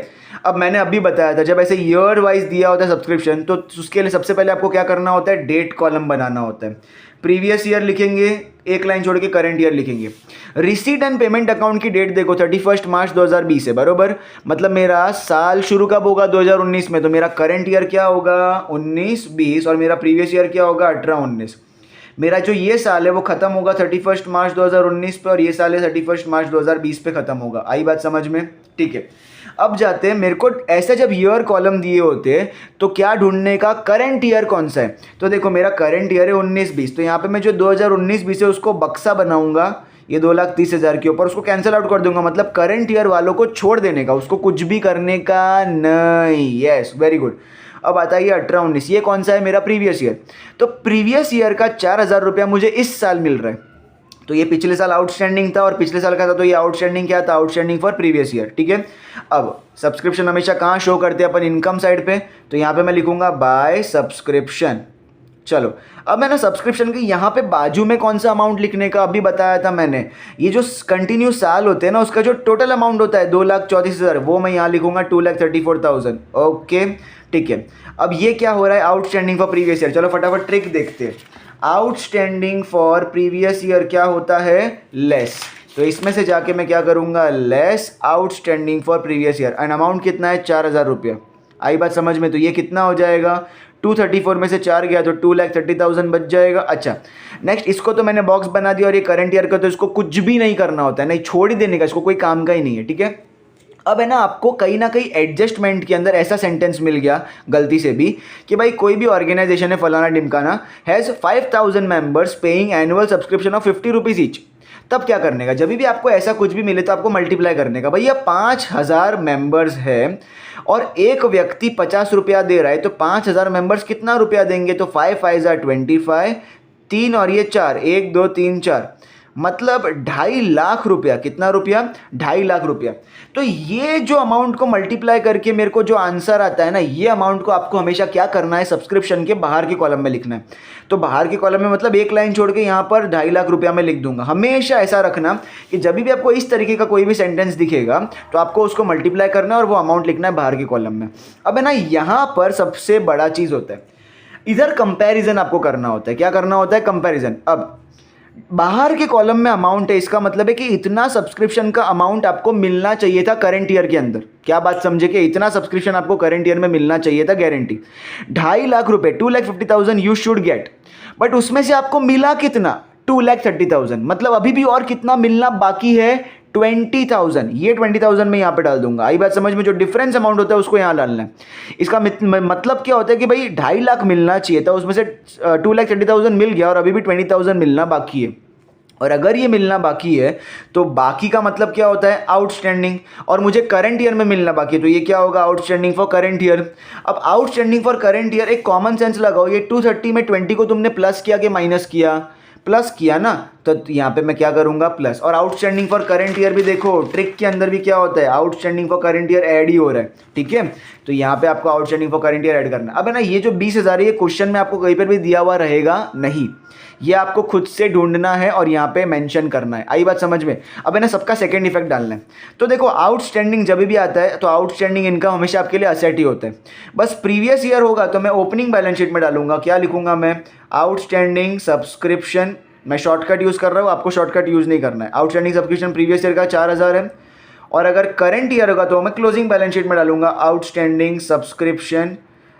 अब मैंने अभी बताया था जब ऐसे ईयर वाइज दिया होता है सब्सक्रिप्शन तो उसके लिए सबसे पहले आपको क्या करना होता है, डेट कॉलम बनाना होता है। प्रीवियस ईयर लिखेंगे, एक लाइन छोड़ के करंट ईयर लिखेंगे। रिसीट एंड पेमेंट अकाउंट की डेट देखो 31 मार्च 2020 है बरोबर, मतलब मेरा साल शुरू कब होगा 2019 में, तो मेरा करंट ईयर क्या होगा 19-20 और मेरा प्रीवियस ईयर क्या होगा 18-19। मेरा जो ये साल है वो खत्म होगा 31 मार्च 2019 पे और ये साल है 31 मार्च 2020 पे खत्म होगा। आई बात समझ में? ठीक है, अब जाते हैं, मेरे को ऐसा जब ईयर कॉलम दिए होते हैं तो क्या ढूंढने का, करंट ईयर कौन सा है। तो देखो मेरा करंट ईयर है 19-20, तो यहाँ पे मैं जो 2019-20 है उसको बक्सा बनाऊंगा ये 2,30,000 के ऊपर, उसको कैंसिल आउट कर दूंगा, मतलब करंट ईयर वालों को छोड़ देने का, उसको कुछ भी करने का नहीं। Yes, very good. अब आता है 18-19, ये कौन सा है मेरा प्रीवियस ईयर, तो प्रीवियस ईयर का 4,000 रुपया मुझे इस साल मिल रहा है, तो ये पिछले साल आउटस्टैंडिंग था और पिछले साल का था, तो ये आउटस्टैंडिंग क्या था, आउटस्टैंडिंग फॉर प्रीवियस ईयर। ठीक है, अब सब्सक्रिप्शन हमेशा कहाँ शो करते हैं अपन, इनकम साइड पे, तो यहाँ पे मैं लिखूंगा बाय सब्सक्रिप्शन। चलो, अब मैं ना सब्सक्रिप्शन के यहाँ पे बाजू में कौन सा अमाउंट लिखने का अभी बताया था मैंने, ये जो कंटिन्यू साल होते हैं ना उसका जो टोटल अमाउंट होता है 2,34,000, वो मैं यहाँ लिखूंगा 2,34,000। ओके, ठीक है। अब ये क्या हो रहा है, आउटस्टैंडिंग फॉर प्रीवियस ईयर। चलो फटाफट ट्रिक देखते हैं। आउटस्टैंडिंग फॉर प्रीवियस ईयर क्या होता है, लेस, तो इसमें से जाके मैं क्या करूंगा, less outstanding for previous year, and amount कितना है 4,000 रुपया। आई बात समझ में? तो ये कितना हो जाएगा, 234 में से 4 गया तो 2,30,000 बच जाएगा। अच्छा, नेक्स्ट, इसको तो मैंने बॉक्स बना दिया और ये करंट ईयर का, तो इसको कुछ भी नहीं करना होता है, नहीं छोड़ ही देने का, इसको कोई काम का ही नहीं है। ठीक है, अब है ना आपको कहीं ना कहीं एडजस्टमेंट के अंदर ऐसा सेंटेंस मिल गया गलती से भी कि भाई कोई भी ऑर्गेनाइजेशन है फलाना ढिमकाना, has 5,000 members paying annual subscription of 50 rupees each. तब क्या करने का, जब भी आपको ऐसा कुछ भी मिले तो आपको मल्टीप्लाई करने का। भैया 5,000 मेंबर्स है और एक व्यक्ति 50 रुपया दे रहा है, तो 5,000 मेंबर्स कितना रुपया देंगे, तो 5 5 25, 3 और ये 4, 1 2 3 4, मतलब 2.5 लाख रुपया। कितना रुपया, 2.5 लाख रुपया। तो ये जो अमाउंट को मल्टीप्लाई करके मेरे को जो आंसर आता है ना, ये अमाउंट को आपको हमेशा क्या करना है, सब्सक्रिप्शन के बाहर के कॉलम में लिखना है। तो बाहर के कॉलम में मतलब एक लाइन छोड़ के यहाँ पर 2.5 लाख रुपया मैं लिख दूंगा। हमेशा ऐसा रखना कि जब भी आपको इस तरीके का कोई भी सेंटेंस दिखेगा तो आपको उसको मल्टीप्लाई करना है और वो अमाउंट लिखना है बाहर के कॉलम में। अब है ना, यहाँ पर सबसे बड़ा चीज़ होता है, इधर कंपैरिजन आपको करना होता है। क्या करना होता है, कंपैरिजन। अब बाहर के कॉलम में अमाउंट है, इसका मतलब है कि इतना सब्सक्रिप्शन का अमाउंट आपको मिलना चाहिए था करंट ईयर के अंदर। क्या बात समझे, कि इतना सब्सक्रिप्शन आपको करंट ईयर में मिलना चाहिए था, गारंटी 2.5 लाख रुपए, 2,50,000 यू शुड गेट, बट उसमें से आपको मिला कितना, 2,30,000, मतलब अभी भी और कितना मिलना बाकी है, 20,000। ये 20,000 मैं यहाँ पे डाल दूंगा। आई बात समझ में? जो डिफरेंस अमाउंट होता है उसको यहाँ डालना है। इसका मतलब क्या होता है कि भाई 2.5 लाख मिलना चाहिए था, उसमें से 2,30,000 मिल गया और अभी भी 20,000 मिलना बाकी है। और अगर ये मिलना बाकी है तो बाकी का मतलब क्या होता है, आउटस्टैंडिंग, और मुझे करंट ईयर में मिलना बाकी है, तो ये क्या होगा, आउटस्टैंडिंग फॉर करंट ईयर। अब आउटस्टैंडिंग फॉर करंट ईयर, एक कॉमन सेंस लगाओ, ये 230 में 20 को तुमने प्लस किया कि माइनस किया, प्लस किया ना, तो यहाँ पे मैं क्या करूंगा, प्लस। और आउटस्टैंडिंग फॉर करंट ईयर भी देखो, ट्रिक के अंदर भी क्या होता है, outstanding for current year add ही हो रहा है। ठीक है, तो यहाँ पे आपको outstanding for current year add करना। अब है ना, ये जो 20,000 है ये क्वेश्चन में आपको कहीं पर भी दिया हुआ रहेगा नहीं, ये आपको खुद से ढूंढना है और यहाँ पे मेंशन करना है। आई बात समझ में? अब है ना, सबका सेकंड इफेक्ट डालना है। तो देखो, आउटस्टैंडिंग जब भी आता है तो आउटस्टैंडिंग इनकम हमेशा आपके लिए असेट ही होता है। बस प्रीवियस ईयर होगा तो मैं ओपनिंग बैलेंस शीट में डालूंगा, क्या लिखूंगा मैं, आउटस्टैंडिंग सब्सक्रिप्शन। मैं शॉर्टकट यूज़ कर रहा हूँ, आपको शॉर्टकट यूज़ नहीं करना है। आउटस्टैंडिंग सब्सक्रिप्शन प्रीवियस ईयर का 4,000 है, और अगर करंट ईयर होगा तो मैं क्लोजिंग बैलेंस शीट में डालूंगा आउटस्टैंडिंग सब्सक्रिप्शन,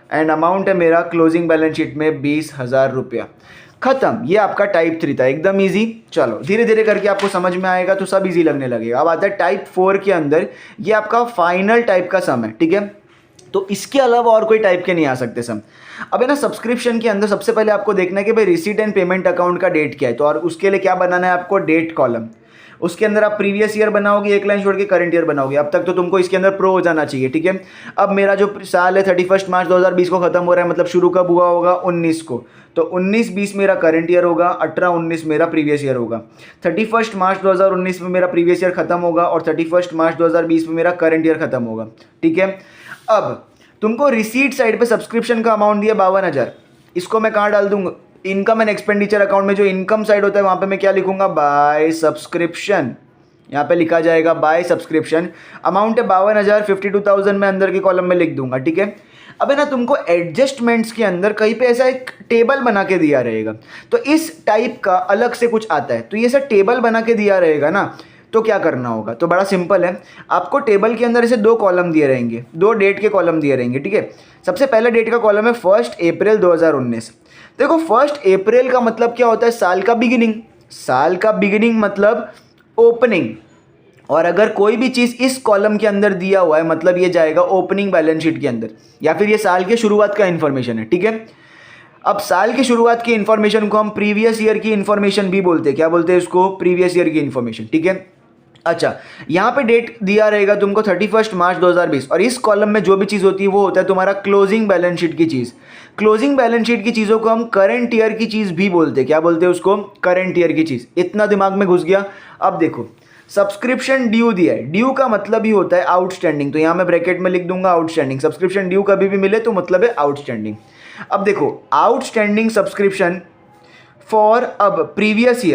एंड अमाउंट है मेरा क्लोजिंग बैलेंस शीट में 20,000 रुपया। खत्म। ये आपका टाइप 3 था, एकदम इजी। चलो धीरे धीरे करके आपको समझ में आएगा तो सब इजी लगने लगेगा। अब आता है टाइप 4 के अंदर, ये आपका फाइनल टाइप का सम है। ठीक है, तो इसके अलावा और कोई टाइप के नहीं आ सकते सम। अब है ना, सब्सक्रिप्शन के अंदर सबसे पहले आपको देखना है कि भाई रिसीट एंड पेमेंट अकाउंट का डेट क्या है, तो और उसके लिए क्या बनाना है आपको, डेट कॉलम। उसके अंदर आप प्रीवियस ईयर बनाओगे, एक लाइन छोड़ के करंट ईयर बनाओगे। अब तक तो तुमको इसके अंदर प्रो हो जाना चाहिए। ठीक है, अब मेरा जो साल है 31 मार्च 2020 को खत्म हो रहा है, मतलब शुरू कब हुआ होगा, 19 को, तो 19-20 मेरा करंट ईयर होगा, 18-19 मेरा प्रीवियस ईयर होगा। 31 मार्च 2019 में मेरा प्रीवियस ईयर खत्म होगा और 31 मार्च 2020 में मेरा करंट ईयर खत्म होगा। ठीक है, अब तुमको रिसीट साइड पे सब्सक्रिप्शन का अमाउंट दिया 52,000, इसको मैं कहाँ डाल दूंगा, इनकम एंड एक्सपेंडिचर अकाउंट में जो इनकम साइड होता है वहाँ पे मैं क्या लिखूंगा, बाय सब्सक्रिप्शन, यहाँ पे लिखा जाएगा बाय सब्सक्रिप्शन, अमाउंट है 52,000, 52,000 मैं अंदर के कॉलम में लिख दूंगा, ठीक है। अब है ना तुमको एडजस्टमेंट्स के अंदर कहीं पे ऐसा एक टेबल बना के दिया रहेगा, तो इस टाइप का अलग से कुछ आता है, तो ये सब टेबल बना के दिया रहेगा ना, तो क्या करना होगा, तो बड़ा सिंपल है। आपको टेबल के अंदर ऐसे 2 कॉलम दिए रहेंगे, 2 डेट के कॉलम दिए रहेंगे, ठीक है। सबसे पहले डेट का कॉलम है 1 अप्रैल 2019। देखो 1 अप्रैल का मतलब क्या होता है, साल का बिगिनिंग, साल का बिगिनिंग मतलब ओपनिंग, और अगर कोई भी चीज़ इस कॉलम के अंदर दिया हुआ है मतलब ये जाएगा ओपनिंग बैलेंस शीट के अंदर, या फिर ये साल के शुरुआत का इन्फॉर्मेशन है, ठीक है। अब साल की शुरुआत की इन्फॉर्मेशन को हम प्रीवियस ईयर की इन्फॉर्मेशन भी बोलते हैं, क्या बोलते हैं इसको, प्रीवियस ईयर की इन्फॉर्मेशन, ठीक है। अच्छा, यहाँ पे डेट दिया रहेगा तुमको 31 मार्च 2020, और इस कॉलम में जो भी चीज़ होती है वो होता है तुम्हारा क्लोजिंग बैलेंस शीट की चीज़। क्लोजिंग बैलेंस शीट की चीज़ों को हम करंट ईयर की चीज़ भी बोलते हैं, क्या बोलते हैं उसको, करंट ईयर की चीज़। इतना दिमाग में घुस गया। अब देखो सब्सक्रिप्शन ड्यू दिया है, ड्यू का मतलब ही होता है आउटस्टैंडिंग, तो यहाँ मैं ब्रैकेट में लिख दूंगा आउटस्टैंडिंग। सब्सक्रिप्शन ड्यू कभी भी मिले तो मतलब है आउटस्टैंडिंग। अब देखो आउटस्टैंडिंग सब्सक्रिप्शन फॉर अब प्रीवियस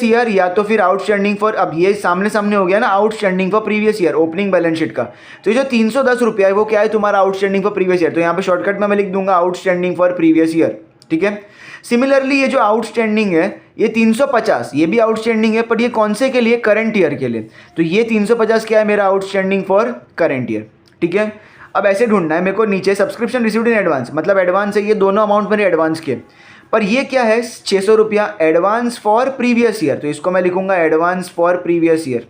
ईयर या तो फिर आउटस्टैंडिंग फॉर, अब ये सामने सामने हो गया ना, outstanding for previous year opening balance sheet का, तो ये जो 310 रुपया है वो क्या है, तुम्हारा आउटस्टैंडिंग फॉर प्रीवियस ईयर, तो यहाँ पे शॉर्टकट में मैं लिख दूंगा आउटस्टैंडिंग फॉर प्रीवियस ईयर, ठीक है। सिमिलरली ये जो आउटस्टैंडिंग है ये 350, ये भी आउटस्टैंडिंग है, पर ये कौन से के लिए, करंट ईयर के लिए, तो ये 350 क्या है मेरा आउटस्टैंडिंग फॉर करंट ईयर, ठीक है। अब ऐसे ढूंढना है मेरे को नीचे, सब्सक्रिप्शन रिसीव्ड इन एडवांस मतलब एडवांस है, ये दोनों अमाउंट मेरे एडवांस के, पर ये क्या है 600 रुपया एडवांस फॉर प्रीवियस ईयर, तो इसको मैं लिखूंगा एडवांस फॉर प्रीवियस ईयर।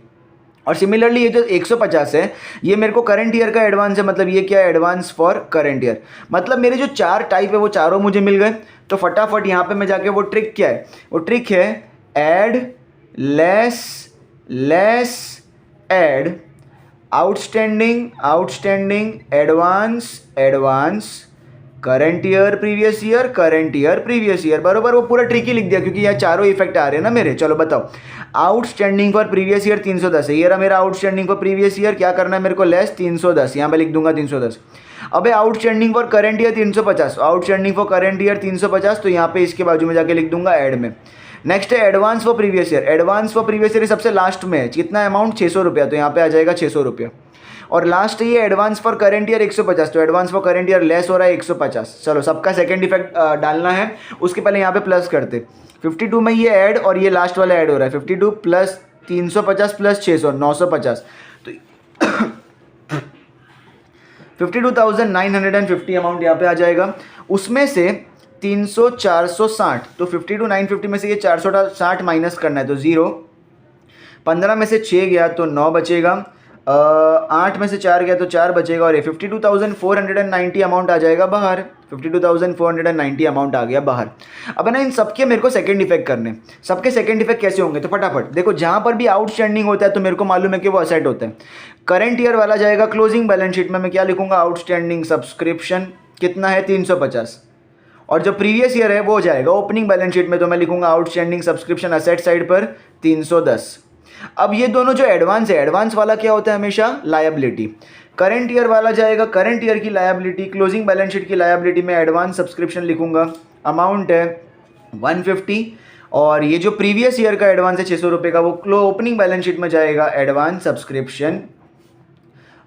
और सिमिलरली ये जो 150 है ये मेरे को करंट ईयर का एडवांस है, मतलब ये क्या है एडवांस फॉर करंट ईयर। मतलब मेरे जो 4 टाइप है वो चारों मुझे मिल गए। तो फटाफट यहाँ पे मैं जाके वो ट्रिक क्या है, वो ट्रिक है add less less add outstanding advance current year previous year, बरोबर वो पूरा ट्रिक ही लिख दिया क्योंकि यहाँ चारों इफेक्ट आ रहे हैं ना मेरे। चलो बताओ, आउटस्टैंडिंग फॉर प्रीवियस ईयर 310 है, ये रहा मेरा आउटस्टैंडिंग फॉर प्रीवियस ईयर, क्या करना है मेरे को, लेस 310, यहाँ पे लिख दूंगा 310। अबे outstanding for current year 350, outstanding for current year 350, तो यहाँ पे इसके बाजू में जाके लिख दूंगा ऐड में। नेक्स्ट है एडवांस फॉर प्रीवियस ईयर, सबसे लास्ट में है, कितना अमाउंट 600 रुपया, तो यहाँ पे आ जाएगा 600 रुपया। और लास्ट ये एडवांस फॉर करंट ईयर 150, तो advance for current year less हो रहा है 150। चलो सबका सेकंड इफेक्ट डालना है, उसके पहले यहाँ पे प्लस करते। 52 में ये ऐड और ये लास्ट वाला ऐड हो रहा है, 52 प्लस 350 प्लस 600 950, तो 52,950 अमाउंट यहाँ पे आ जाएगा। उसमें से 300 460, तो 52,950 में से ये 460 माइनस करना है, तो 0। 15 में से 6 गया तो 9 बचेगा, 8 में से 4 गया तो 4 बचेगा, और ये 52,490 अमाउंट आ जाएगा बाहर। 52,490 अमाउंट आ गया बाहर। अब है ना इन सबके मेरे को सेकंड इफेक्ट करने, सबके सेकंड इफेक्ट कैसे होंगे, तो फटाफट देखो, जहां पर भी आउटस्टैंडिंग होता है तो मेरे को मालूम है कि वो असेट होता है। करंट ईयर वाला जाएगा क्लोजिंग बैलेंस शीट में, मैं क्या लिखूंगा, आउटस्टैंडिंग सब्सक्रिप्शन कितना है 350, और जो प्रीवियस ईयर है वो हो जाएगा ओपनिंग बैलेंस शीट में, तो मैं लिखूंगा आउटस्टैंडिंग सब्सक्रिप्शन असेट साइड पर 310। अब ये दोनों जो एडवांस है, एडवांस वाला क्या होता है हमेशा लायबिलिटी, करंट ईयर वाला जाएगा करंट ईयर की लायबिलिटी, क्लोजिंग बैलेंस शीट की लायबिलिटी में एडवांस सब्सक्रिप्शन लिखूंगा, अमाउंट है 150, और ये जो प्रीवियस ईयर का एडवांस है 600 रुपये का, वो ओपनिंग बैलेंस शीट में जाएगा एडवांस सब्सक्रिप्शन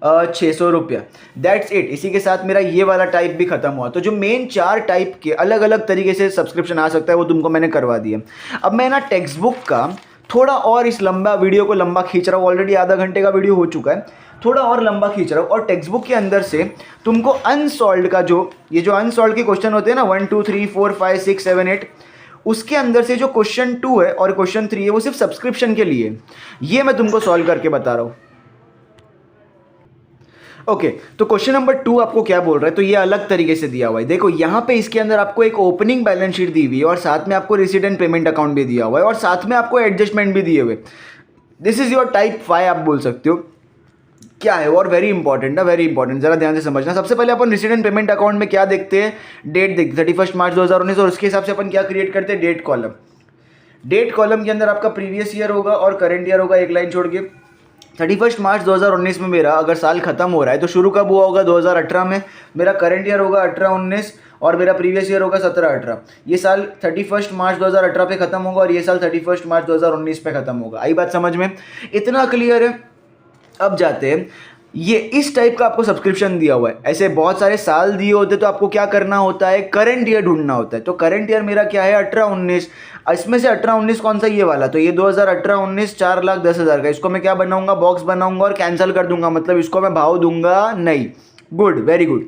600 रुपया। That's it. इसी के साथ मेरा ये वाला टाइप भी खत्म हुआ। तो जो मेन 4 टाइप के अलग अलग तरीके से सब्सक्रिप्शन आ सकता है वो तुमको मैंने करवा दिया। अब मैं ना टेक्स्ट बुक का थोड़ा और इस लंबा वीडियो को लंबा खींच रहा हूँ, ऑलरेडी आधा घंटे का वीडियो हो चुका है, थोड़ा और लंबा खींच रहा हूँ, और टेक्स्ट बुक के अंदर से तुमको अनसॉल्व्ड का जो अनसॉल्व्ड के क्वेश्चन होते हैं ना 1 2 3 4 5 6 7 8, उसके अंदर से जो क्वेश्चन 2 है और क्वेश्चन 3 है वो सिर्फ सब्सक्रिप्शन के लिए, ये मैं तुमको सॉल्व करके बता रहा हूँ। ओके, तो क्वेश्चन नंबर 2 आपको क्या बोल रहा है, तो ये अलग तरीके से दिया हुआ है। देखो यहाँ पे इसके अंदर आपको एक ओपनिंग बैलेंस शीट दी हुई है, और साथ में आपको रिसीट एंड पेमेंट अकाउंट भी दिया हुआ है, और साथ में आपको एडजस्टमेंट भी दिए हुए। दिस इज योर टाइप 5 आप बोल सकते हो। क्या है और वेरी इंपॉर्टेंट ना, वेरी इंपॉर्टेंट, जरा ध्यान से समझना। सबसे पहले अपन रिसीट एंड पेमेंट अकाउंट में क्या देखते हैं, डेट देखते 31 मार्च 2019, और उसके हिसाब से अपन क्या क्रिएट करते हैं, डेट कॉलम। डेट कॉलम के अंदर आपका प्रीवियस ईयर होगा और करंट ईयर होगा, एक लाइन छोड़ के। 31 मार्च 2019 में मेरा अगर साल खत्म हो रहा है तो शुरू कब हुआ होगा, 2018 में। मेरा करंट ईयर होगा 18-19, और मेरा प्रीवियस ईयर होगा 17-18। ये साल 31 मार्च 2018 पे खत्म होगा और ये साल 31 मार्च 2019 पे खत्म होगा। आई बात समझ में? इतना क्लियर है। अब जाते हैं, ये इस टाइप का आपको सब्सक्रिप्शन दिया हुआ है, ऐसे बहुत सारे साल दिए होते तो आपको क्या करना होता है, करंट ईयर ढूंढना होता है। तो करंट ईयर मेरा क्या है, 18-19। इसमें से 18-19 कौन सा, ये वाला, तो ये 2018-19 4,10,000 का। इसको मैं क्या बनाऊंगा, बॉक्स बनाऊंगा और कैंसिल कर दूंगा, मतलब इसको मैं भाव दूंगा नहीं। Good, very good.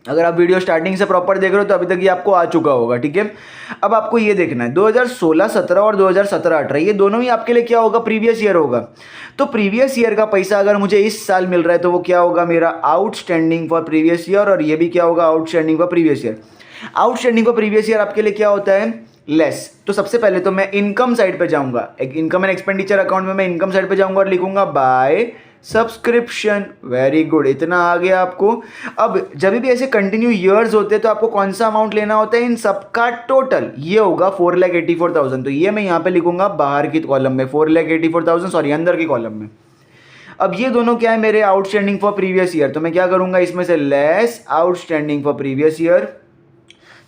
अगर आप वीडियो स्टार्टिंग से प्रॉपर देख रहे हो तो अभी तक ये आपको आ चुका होगा, ठीक है। अब आपको ये देखना है 2016-17 और 2017-18 ये दोनों ही आपके लिए क्या होगा, प्रीवियस ईयर होगा। तो प्रीवियस ईयर का पैसा अगर मुझे इस साल मिल रहा है तो वो क्या होगा, मेरा आउटस्टैंडिंग फॉर प्रीवियस ईयर, और ये भी क्या होगा, outstanding for previous year. Outstanding for previous year आपके लिए क्या होता है, लेस। तो सबसे पहले तो मैं इनकम साइड पे जाऊंगा, एक इनकम एंड एक्सपेंडिचर अकाउंट में मैं इनकम साइड पे जाऊंगा और लिखूंगा बाय सब्सक्रिप्शन। वेरी गुड, इतना आ गया आपको। अब जब भी ऐसे कंटिन्यू ईयर्स होते हैं तो आपको कौन सा अमाउंट लेना होता है, इन सबका टोटल, ये होगा 4,84,000। तो ये मैं यहाँ पे लिखूंगा बाहर की कॉलम में, 4,84,000, सॉरी अंदर की कॉलम में। अब ये दोनों क्या है, मेरे आउटस्टैंडिंग फॉर प्रीवियस ईयर। तो मैं क्या करूंगा, इसमें से less outstanding for previous year.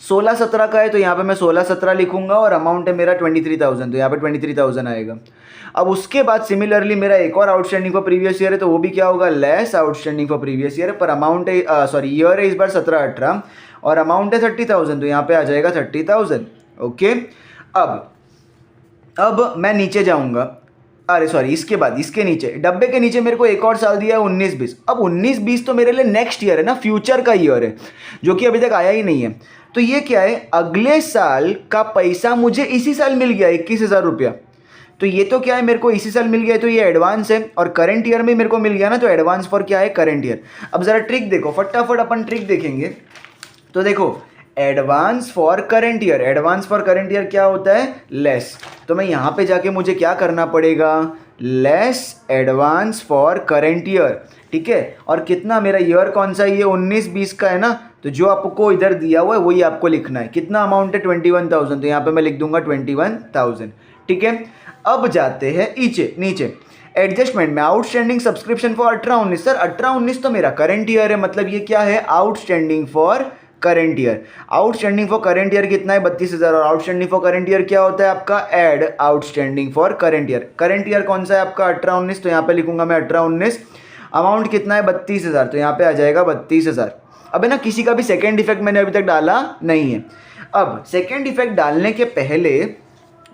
16-17 का है तो यहाँ पे मैं 16-17 लिखूंगा और अमाउंट है मेरा 23,000, तो यहाँ पे 23,000 आएगा। अब उसके बाद सिमिलरली मेरा एक और आउटस्टैंडिंग फॉर प्रीवियस ईयर है, तो वो भी क्या होगा, less outstanding for previous year, पर अमाउंट है सॉरी ईयर है इस बार 17-18 और अमाउंट है 30,000, तो यहाँ पे आ जाएगा 30,000। ओके, अब मैं नीचे जाऊंगा, अरे सॉरी, इसके बाद इसके नीचे डब्बे के नीचे मेरे को एक और साल दिया है 19-20। अब 19-20 तो मेरे लिए नेक्स्ट ईयर है ना, फ्यूचर का ईयर है, जो कि अभी तक आया ही नहीं है। तो ये क्या है, अगले साल का पैसा मुझे इसी साल मिल गया 21,000 रुपया। तो ये तो क्या है, मेरे को इसी साल मिल गया है, तो ये एडवांस है, और करंट ईयर में मेरे को मिल गया ना, तो एडवांस फॉर क्या है, करंट ईयर। अब जरा ट्रिक देखो, फटाफट अपन ट्रिक देखेंगे। तो देखो, advance for current year, advance for current year क्या होता है, लेस। तो मैं यहाँ पे जाके मुझे क्या करना पड़ेगा, less advance for current year, ठीक है। और कितना, मेरा ईयर कौन सा, ये 19-20 का है ना, तो जो आपको इधर दिया हुआ है वही आपको लिखना है। कितना अमाउंट है, 21,000, तो यहाँ पे मैं लिख दूंगा 21,000, ठीक है। अब जाते हैं नीचे एडजस्टमेंट में, आउटस्टैंडिंग सब्सक्रिप्शन फॉर 18-19। सर 18-19 तो मेरा करंट ईयर है, मतलब ये क्या है, outstanding for current year. Outstanding for current year कितना है, 32,000, और आउटस्टैंडिंग फॉर करंट ईयर क्या होता है आपका, add outstanding for current year. Current year कौन सा है आपका, 18-19, तो यहाँ पे लिखूंगा मैं 18-19। अमाउंट कितना है, 32,000, तो यहाँ पे आ जाएगा 32,000। अब है ना, किसी का भी सेकेंड इफेक्ट मैंने अभी तक डाला नहीं है। अब सेकेंड इफेक्ट डालने के पहले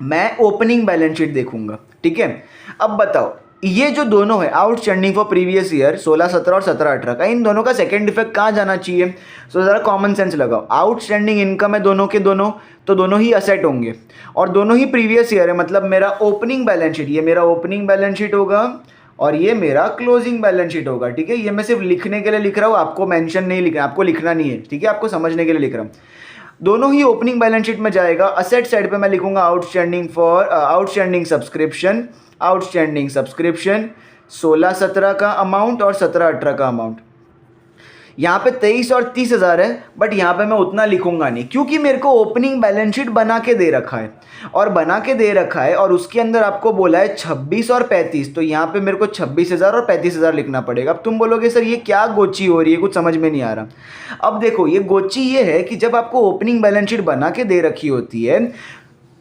मैं ओपनिंग बैलेंस शीट देखूंगा, ठीक है। अब बताओ, ये जो दोनों है आउटस्टैंडिंग फॉर प्रीवियस ईयर 16-17 और 17-18 का, इन दोनों का सेकंड इफेक्ट कहाँ जाना चाहिए। सो जरा कॉमन सेंस लगाओ, आउटस्टैंडिंग इनकम है दोनों के दोनों, तो दोनों ही असेट होंगे और दोनों ही प्रीवियस ईयर है, मतलब मेरा ओपनिंग बैलेंस शीट, ये मेरा ओपनिंग बैलेंस शीट होगा और ये मेरा क्लोजिंग बैलेंस शीट होगा, ठीक है। ये मैं सिर्फ लिखने के लिए लिख रहा हूँ, आपको मेंशन नहीं लिखना, आपको लिखना नहीं है, ठीक है, आपको समझने के लिए लिख रहा हूँ। दोनों ही ओपनिंग बैलेंस शीट में जाएगा। असेट साइड पे मैं लिखूंगा आउटस्टैंडिंग सब्सक्रिप्शन, आउटस्टैंडिंग सब्सक्रिप्शन 16-17 का अमाउंट और 17-18 का अमाउंट। यहाँ पे 23 और 30,000 है, बट यहाँ पे मैं उतना लिखूंगा नहीं, क्योंकि मेरे को ओपनिंग बैलेंस शीट बना के दे रखा है और उसके अंदर आपको बोला है 26 और 35, तो यहाँ पे मेरे को 26,000 और 35,000 लिखना पड़ेगा। अब तुम बोलोगे सर ये क्या गोची हो रही है, कुछ समझ में नहीं आ रहा। अब देखो, ये गोची ये है कि जब आपको ओपनिंग बैलेंस शीट बना के दे रखी होती है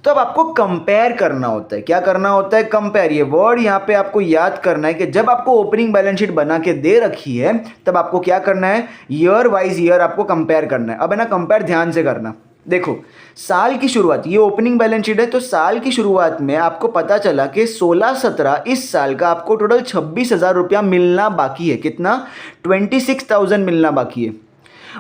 तो अब आपको कंपेयर करना होता है। क्या करना होता है, कंपेयर। ये वर्ड यहाँ पे आपको याद करना है कि जब आपको ओपनिंग बैलेंस शीट बना के दे रखी है तब आपको क्या करना है, ईयर वाइज ईयर आपको कंपेयर करना है। अब है ना, कंपेयर ध्यान से करना। देखो, साल की शुरुआत, ये ओपनिंग बैलेंस शीट है, तो साल की शुरुआत में आपको पता चला कि 16-17 इस साल का आपको टोटल 26,000 रुपया मिलना बाकी है। कितना, 26,000 मिलना बाकी है।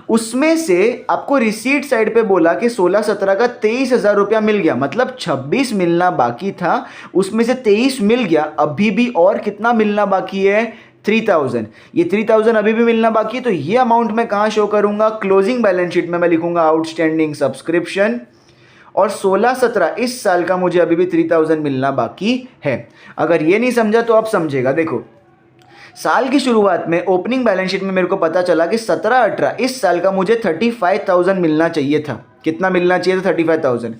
उसमें से आपको रिसीट साइड पे बोला कि 16-17 का 23,000 रुपया मिल गया, मतलब 26 मिलना बाकी था, उसमें से 23 मिल गया। अभी भी और कितना मिलना बाकी है, 3,000। ये 3,000 अभी भी मिलना बाकी है, तो ये अमाउंट मैं कहाँ शो करूंगा, क्लोजिंग बैलेंस शीट में मैं लिखूंगा आउटस्टैंडिंग सब्सक्रिप्शन, और 16-17 इस साल का मुझे अभी भी 3,000 मिलना बाकी है। अगर ये नहीं समझा तो आप समझेगा। देखो, साल की शुरुआत में ओपनिंग बैलेंस शीट में मेरे को पता चला कि 17-18 इस साल का मुझे 35,000 मिलना चाहिए था। कितना मिलना चाहिए था, 35,000।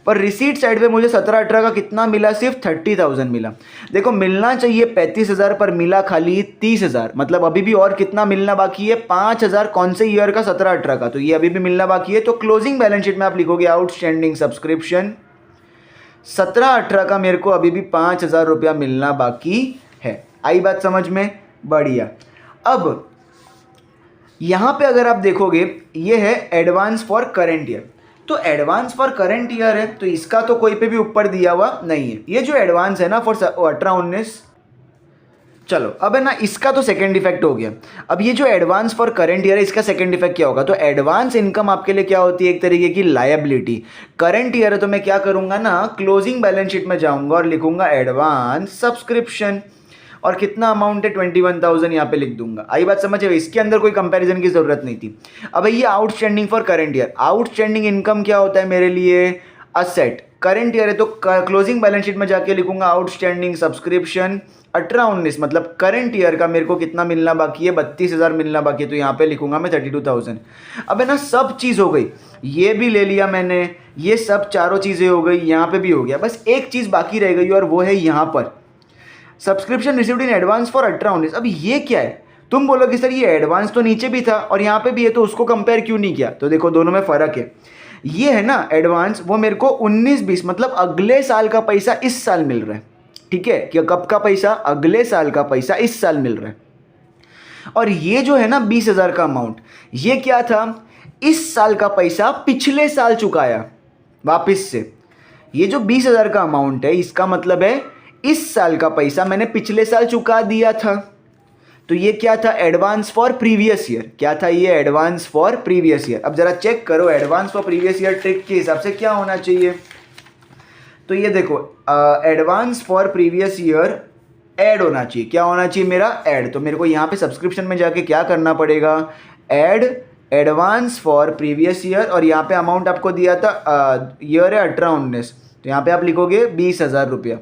पर रिसीट साइड पे मुझे 17-18 का कितना मिला, सिर्फ 30,000 मिला। देखो मिलना चाहिए 35,000 पर मिला खाली 30,000, मतलब अभी भी और कितना मिलना बाकी है, 5,000 कौन से ईयर का, 17-18 का, तो ये अभी भी मिलना बाकी है। तो क्लोजिंग बैलेंस शीट में आप लिखोगे आउटस्टैंडिंग सब्सक्रिप्शन 17-18 का मेरे को अभी भी 5,000 रुपया मिलना बाकी है। आई बात समझ में? बढ़िया। अब यहाँ पे अगर आप देखोगे ये है एडवांस फॉर करंट ईयर, तो एडवांस फॉर करंट ईयर है तो इसका तो कोई पे भी ऊपर दिया हुआ नहीं है। ये जो एडवांस है ना फॉर 18-19, चलो अब है ना इसका तो सेकंड इफेक्ट हो गया। अब ये जो एडवांस फॉर करंट ईयर है इसका सेकंड इफेक्ट क्या होगा, तो एडवांस इनकम आपके लिए क्या होती है, एक तरीके की लायबिलिटी। करंट ईयर है तो मैं क्या करूंगा ना, क्लोजिंग बैलेंस शीट में जाऊंगा और लिखूंगा एडवांस सब्सक्रिप्शन, और कितना अमाउंट है 21,000 यहाँ पे लिख दूंगा। आई बात समझ है? इसके अंदर कोई कंपैरिजन की जरूरत नहीं थी। अब ये outstanding for current year, outstanding income क्या होता है मेरे लिए, असेट। करंट ईयर है तो क्लोजिंग बैलेंस शीट में जाके लिखूंगा आउटस्टैंडिंग सब्सक्रिप्शन 18-19, मतलब करंट ईयर का मेरे को कितना मिलना बाकी है, 32,000 मिलना बाकी है, तो यहाँ पे लिखूंगा मैं 32,000। अब है ना सब चीज़ हो गई, ये भी ले लिया मैंने, ये सब चारों चीज़ें हो गई, यहाँ पे भी हो गया, बस एक चीज़ बाकी रह गई और वो है यहाँ पर subscription received in advance for 18-19। अब ये क्या है, तुम बोलोगे सर ये एडवांस तो नीचे भी था और यहाँ पे भी है तो उसको कंपेयर क्यों नहीं किया, तो देखो दोनों में फ़र्क है। ये है ना एडवांस, वो मेरे को 19-20 मतलब अगले साल का पैसा इस साल मिल रहा है, ठीक है, कि कब का पैसा, अगले साल का पैसा इस साल मिल रहा है। और ये जो है ना 20,000 का अमाउंट, ये क्या था, इस साल का पैसा पिछले साल चुकाया वापस से। ये जो 20,000 का अमाउंट है इसका मतलब है इस साल का पैसा मैंने पिछले साल चुका दिया था, तो ये क्या था, एडवांस फॉर प्रीवियस ईयर। क्या था ये, एडवांस फॉर प्रीवियस ईयर। अब जरा चेक करो advance for previous year trick के हिसाब से क्या होना चाहिए, तो ये देखो advance for previous year add होना चाहिए। क्या होना चाहिए मेरा, ऐड। तो मेरे को यहाँ पे सब्सक्रिप्शन में जाके क्या करना पड़ेगा, add advance for previous year, और यहाँ पे अमाउंट आपको दिया था ईयर है 18-19, तो यहाँ पे आप लिखोगे 20,000 रुपया।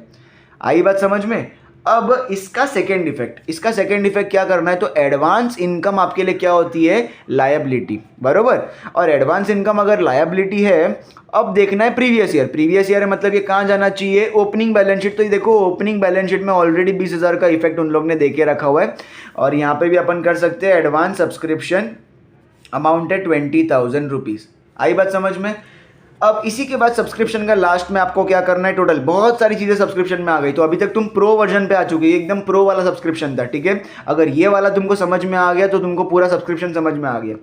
आई बात समझ में? अब इसका सेकेंड इफेक्ट क्या करना है, तो एडवांस इनकम आपके लिए क्या होती है, लायबिलिटी, बरोबर। और एडवांस इनकम अगर लायबिलिटी है, अब देखना है प्रीवियस ईयर है, मतलब ये कहाँ जाना चाहिए, ओपनिंग बैलेंस शीट। तो ये देखो ओपनिंग बैलेंस शीट में ऑलरेडी 20,000 का इफेक्ट उन लोग ने देके रखा हुआ है, और यहाँ पे भी अपन कर सकते हैं एडवांस सब्सक्रिप्शन अमाउंट है 20,000 रुपीज़। आई बात समझ में? अब इसी के बाद सब्सक्रिप्शन का लास्ट में आपको क्या करना है, टोटल बहुत सारी चीज़ें सब्सक्रिप्शन में आ गई। तो अभी तक तुम प्रो वर्जन पे आ चुके, एकदम प्रो वाला सब्सक्रिप्शन था, ठीक है। अगर ये वाला तुमको समझ में आ गया तो तुमको पूरा सब्सक्रिप्शन समझ में आ गया।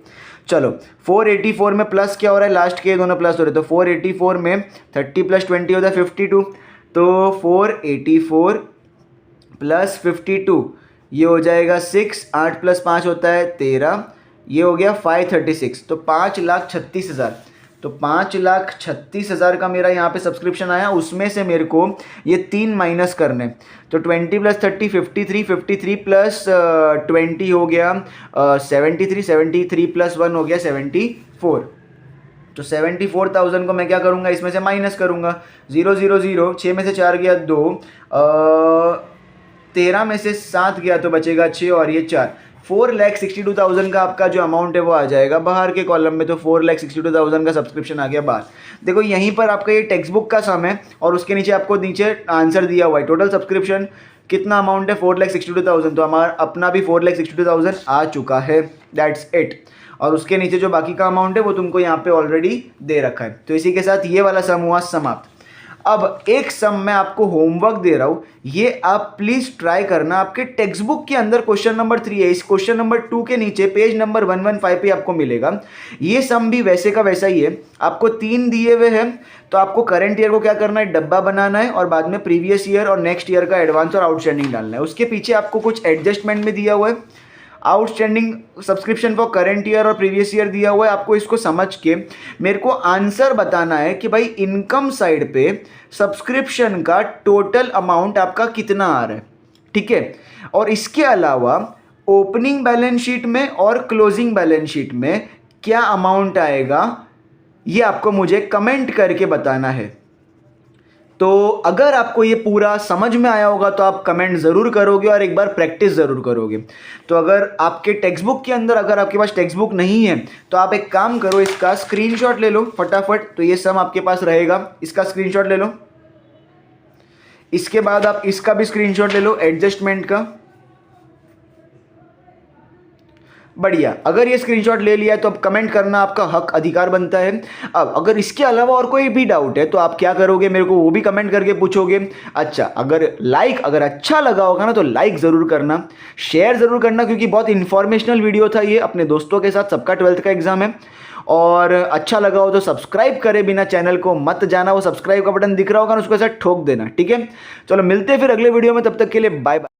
चलो 484 में प्लस क्या हो रहा है, लास्ट के दोनों प्लस हो रहे हैं, तो 484 में 30 + 20 होता है 52, तो 484 + 52 ये हो जाएगा 6, 8 + 5 होता है 13, ये हो गया 536, तो 5,36,000। तो 5,36,000 का मेरा यहाँ पे सब्सक्रिप्शन आया, उसमें से मेरे को ये 3 माइनस करने, तो 20 + 30 53, 53 + 20 हो गया 73, 73 + 1 हो गया 74। तो 74,000 को मैं क्या करूँगा, इसमें से माइनस करूँगा, 0 0 0, 6 में से 4 गया 2, 13 में से 7 गया तो बचेगा 6 और ये 4, 4,62,000 का आपका जो अमाउंट है वो आ जाएगा बाहर के कॉलम में। तो 4,62,000 का सब्सक्रिप्शन आ गया बाहर। देखो यहीं पर आपका ये टेक्स्ट बुक का सम है और उसके नीचे आपको नीचे आंसर दिया हुआ है, टोटल सब्सक्रिप्शन कितना अमाउंट है 4,62,000, तो हमारा अपना भी 4,62,000 आ चुका है, दैट्स इट। और उसके नीचे जो बाकी का अमाउंट है वो तुमको यहाँ पे ऑलरेडी दे रखा है। तो इसी के साथ ये वाला सम हुआ समाप्त। अब एक सम मैं आपको होमवर्क दे रहा हूं, ये आप प्लीज ट्राई करना। आपके टेक्स्ट बुक के अंदर क्वेश्चन नंबर 3 है, इस क्वेश्चन नंबर 2 के नीचे पेज नंबर 115 पे आपको मिलेगा। ये सम भी वैसे का वैसा ही है, आपको 3 दिए हुए हैं, तो आपको करंट ईयर को क्या करना है, डब्बा बनाना है, और बाद में प्रीवियस ईयर और नेक्स्ट ईयर का एडवांस और आउटस्टैंडिंग डालना है। उसके पीछे आपको कुछ एडजस्टमेंट में दिया हुआ है, outstanding subscription for current year और प्रीवियस ईयर दिया हुआ है। आपको इसको समझ के मेरे को आंसर बताना है कि भाई इनकम साइड पे सब्सक्रिप्शन का टोटल अमाउंट आपका कितना आ रहा है, ठीक है। और इसके अलावा ओपनिंग बैलेंस शीट में और क्लोजिंग बैलेंस शीट में क्या अमाउंट आएगा, ये आपको मुझे कमेंट करके बताना है। तो अगर आपको ये पूरा समझ में आया होगा तो आप कमेंट ज़रूर करोगे और एक बार प्रैक्टिस ज़रूर करोगे। तो अगर आपके टेक्स्ट बुक के अंदर, अगर आपके पास टेक्स्ट बुक नहीं है तो आप एक काम करो, इसका स्क्रीनशॉट ले लो फटाफट। तो ये सम आपके पास रहेगा, इसका स्क्रीनशॉट ले लो। इसके बाद आप इसका भी स्क्रीनशॉट ले लो, एडजस्टमेंट का। बढ़िया, अगर ये स्क्रीनशॉट ले लिया है तो अब कमेंट करना आपका हक, अधिकार बनता है। अब अगर इसके अलावा और कोई भी डाउट है तो आप क्या करोगे, मेरे को वो भी कमेंट करके पूछोगे। अच्छा, अगर अच्छा लगा होगा ना तो लाइक ज़रूर करना, शेयर ज़रूर करना, क्योंकि बहुत इन्फॉर्मेशनल वीडियो था ये अपने दोस्तों के साथ। सबका 12th का एग्जाम है। और अच्छा लगा हो तो सब्सक्राइब करे बिना चैनल को मत जाना, वो सब्सक्राइब का बटन दिख रहा होगा ना, उसको ऐसा ठोक देना, ठीक है। चलो मिलते हैं फिर अगले वीडियो में, तब तक के लिए बाय बाय।